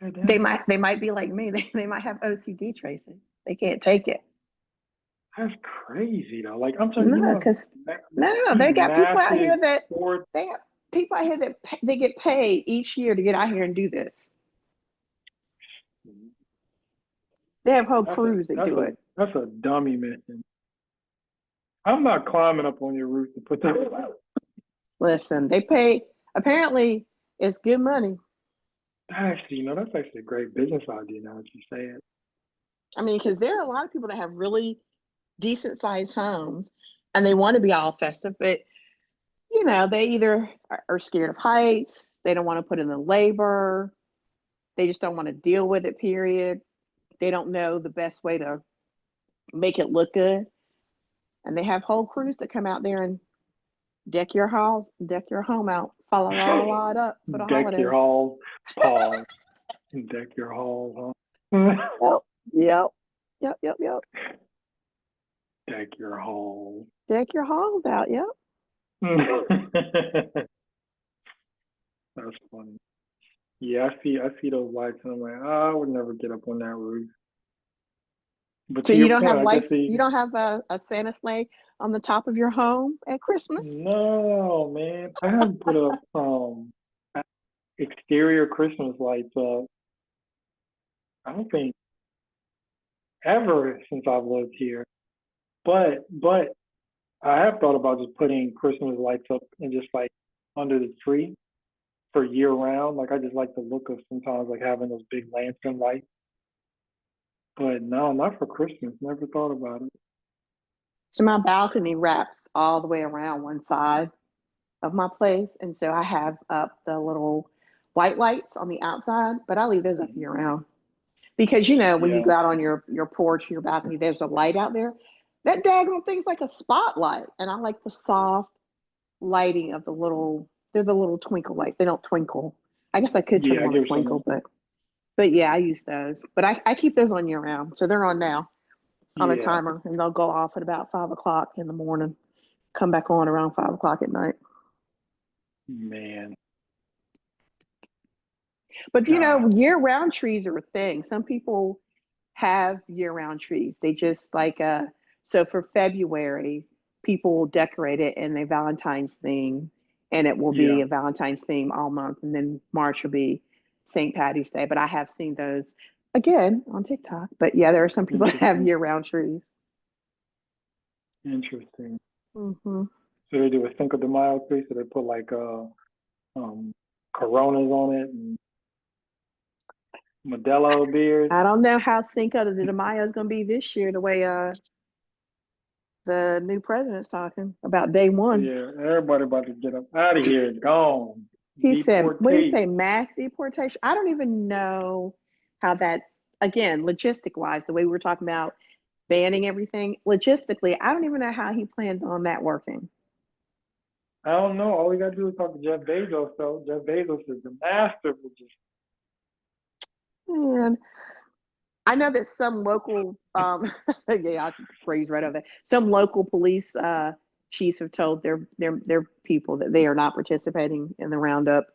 take that they down? might be like me. They might have OCD, Tracy. They can't take it. That's crazy though. Like I'm sorry, you No, know, because no, these they got people out massive here that sports. they got people out here that they get paid each year to get out here and do this. They have whole That's a crews that that's do a it. that's a dummy mission. I'm not climbing up on your roof to put that out. Listen, they pay. Apparently, it's good money. Actually, that's actually a great business idea now that you say it. I mean, because there are a lot of people that have really decent sized homes and they want to be all festive, but they either are scared of heights, they don't want to put in the labor, they just don't want to deal with it, period. They don't know the best way to make it look good. And they have whole crews that come out there and deck your home out, fa la la la it up for the Deck your holidays. halls, pause. Deck your halls, huh? Yep, yep, yep, yep, yep. Deck your halls. Deck your halls out, yep. That's funny. Yeah, I see those lights and I'm like, I would never get up on that roof. But So to you your don't point, have I guess lights, you don't have a Santa sleigh on the top of your home at Christmas? no, man. I haven't put up exterior Christmas lights up. I don't think ever since I've lived here. But I have thought about just putting Christmas lights up and just like under the tree for year round. Like I just like the look of sometimes like having those big lantern lights. But no, not for Christmas. Never thought about it. So my balcony wraps all the way around one side of my place. And so I have up the little white lights on the outside, but I leave those up year round. Because when you Yeah, go out on your porch, your balcony, there's a light out there. That daggone thing's like a spotlight. And I like the soft lighting of they're the little twinkle lights. They don't twinkle. I guess I could turn yeah, them I on to get what you twinkle, mean. but yeah, I use those. But I keep those on year round. So they're on now on a Yeah, timer and they'll go off at about 5 o'clock in the morning, come back on around 5 o'clock at night. man. But God. year-round trees are a thing. Some people have year-round trees. They just like so for February, people will decorate it in a Valentine's theme, and it will be Yeah. a Valentine's theme all month, and then March will be St. Patty's Day. But I have seen those again on TikTok. But yeah, there are some people that have Interesting. year-round trees. Interesting. Hmm. So they do a Cinco de Mayo tree, so they put like um Coronas on it and Modelo beers. I don't know how Cinco de Mayo is going to be this year, the way the new president's talking about day one. Yeah, everybody about to get up out of here, gone. He said, what did he say? Deportation. Mass deportation? I don't even know how that's, again, logistic wise, the way we were talking about banning everything. Logistically, I don't even know how he plans on that working. I don't know. All we gotta do is talk to Jeff Bezos, though. Jeff Bezos is the master of just And I know that some local, yeah, I'll phrase right over there. Some local police chiefs have told their people that they are not participating in the roundup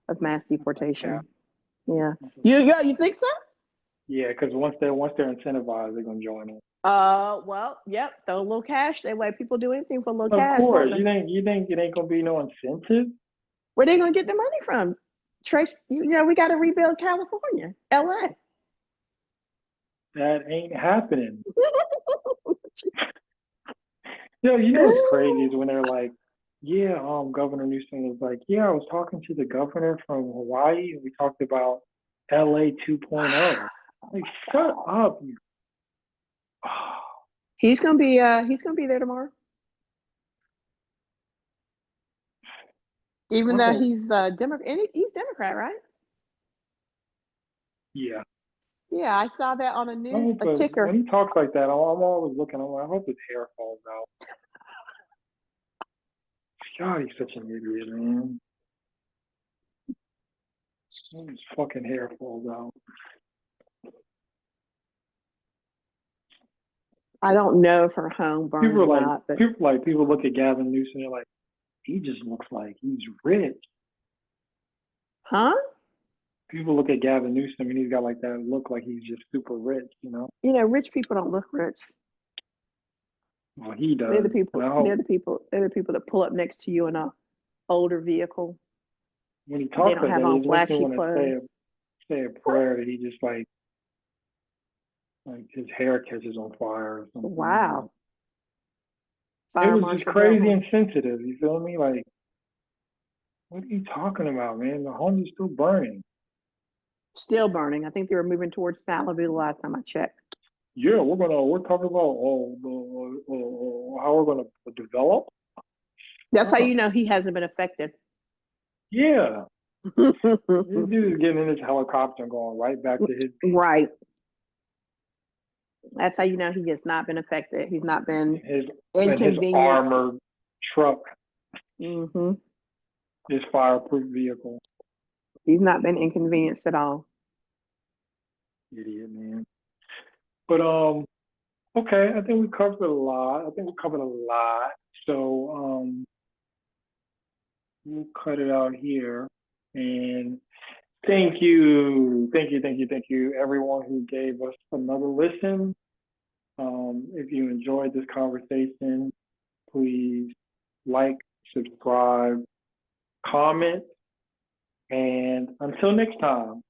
of mass like cap. deportation. Yeah, you think so? Yeah, because once they're incentivized, they're gonna join it. Well, yep. Throw a little cash. That way, people do anything for a little Of cash, don't course, they? you think it ain't gonna be no incentive? Where they gonna get the money from? Trace, we got to rebuild California, LA. That ain't happening. You know what's crazy is when they're like, yeah, Governor Newsom was like, yeah, I was talking to the governor from Hawaii and we talked about LA 2.0. Like, shut up. He's gonna be there tomorrow. Even I though hope, he's Democrat, and he's Democrat, right? yeah. Yeah, I saw that on I hope a when ticker. he talks like that, I'm always looking. I'm like, I hope his hair falls out. God, he's such an idiot, man. His fucking hair falls out. I don't know if her home burned People or are like, not, but people look at Gavin Newsom, they're like, he just looks like he's rich. huh? People look at Gavin Newsom and he's got like that look like he's just super rich, you know? You know, rich people don't look rich. Well, he They're the does. And people. I They're hope the people. They're the people that pull up next to you in a older vehicle. when he They talks don't like have that, on it makes me flashy want to clothes. say a prayer that he just like his hair catches on fire or something. Wow. It Fire was just marshal go crazy home. insensitive. You feel me? Like, what are you talking about, man? The home is still burning. Still burning. I think they were moving towards Malibu the last time I checked. Yeah, we're talking about how we're gonna develop. That's how Oh, you know he hasn't been affected. yeah. This dude is getting in his helicopter and going right back to his Right. That's how you know he has not been affected. He's not been his inconvenienced. armored truck, Hmm. his fireproof vehicle. He's not been inconvenienced at all. Idiot, man. But okay, I think we covered a lot. I think we covered a lot. So we'll cut it out here. And thank you, everyone who gave us another listen. If you enjoyed this conversation, please like, subscribe, comment, and until next time.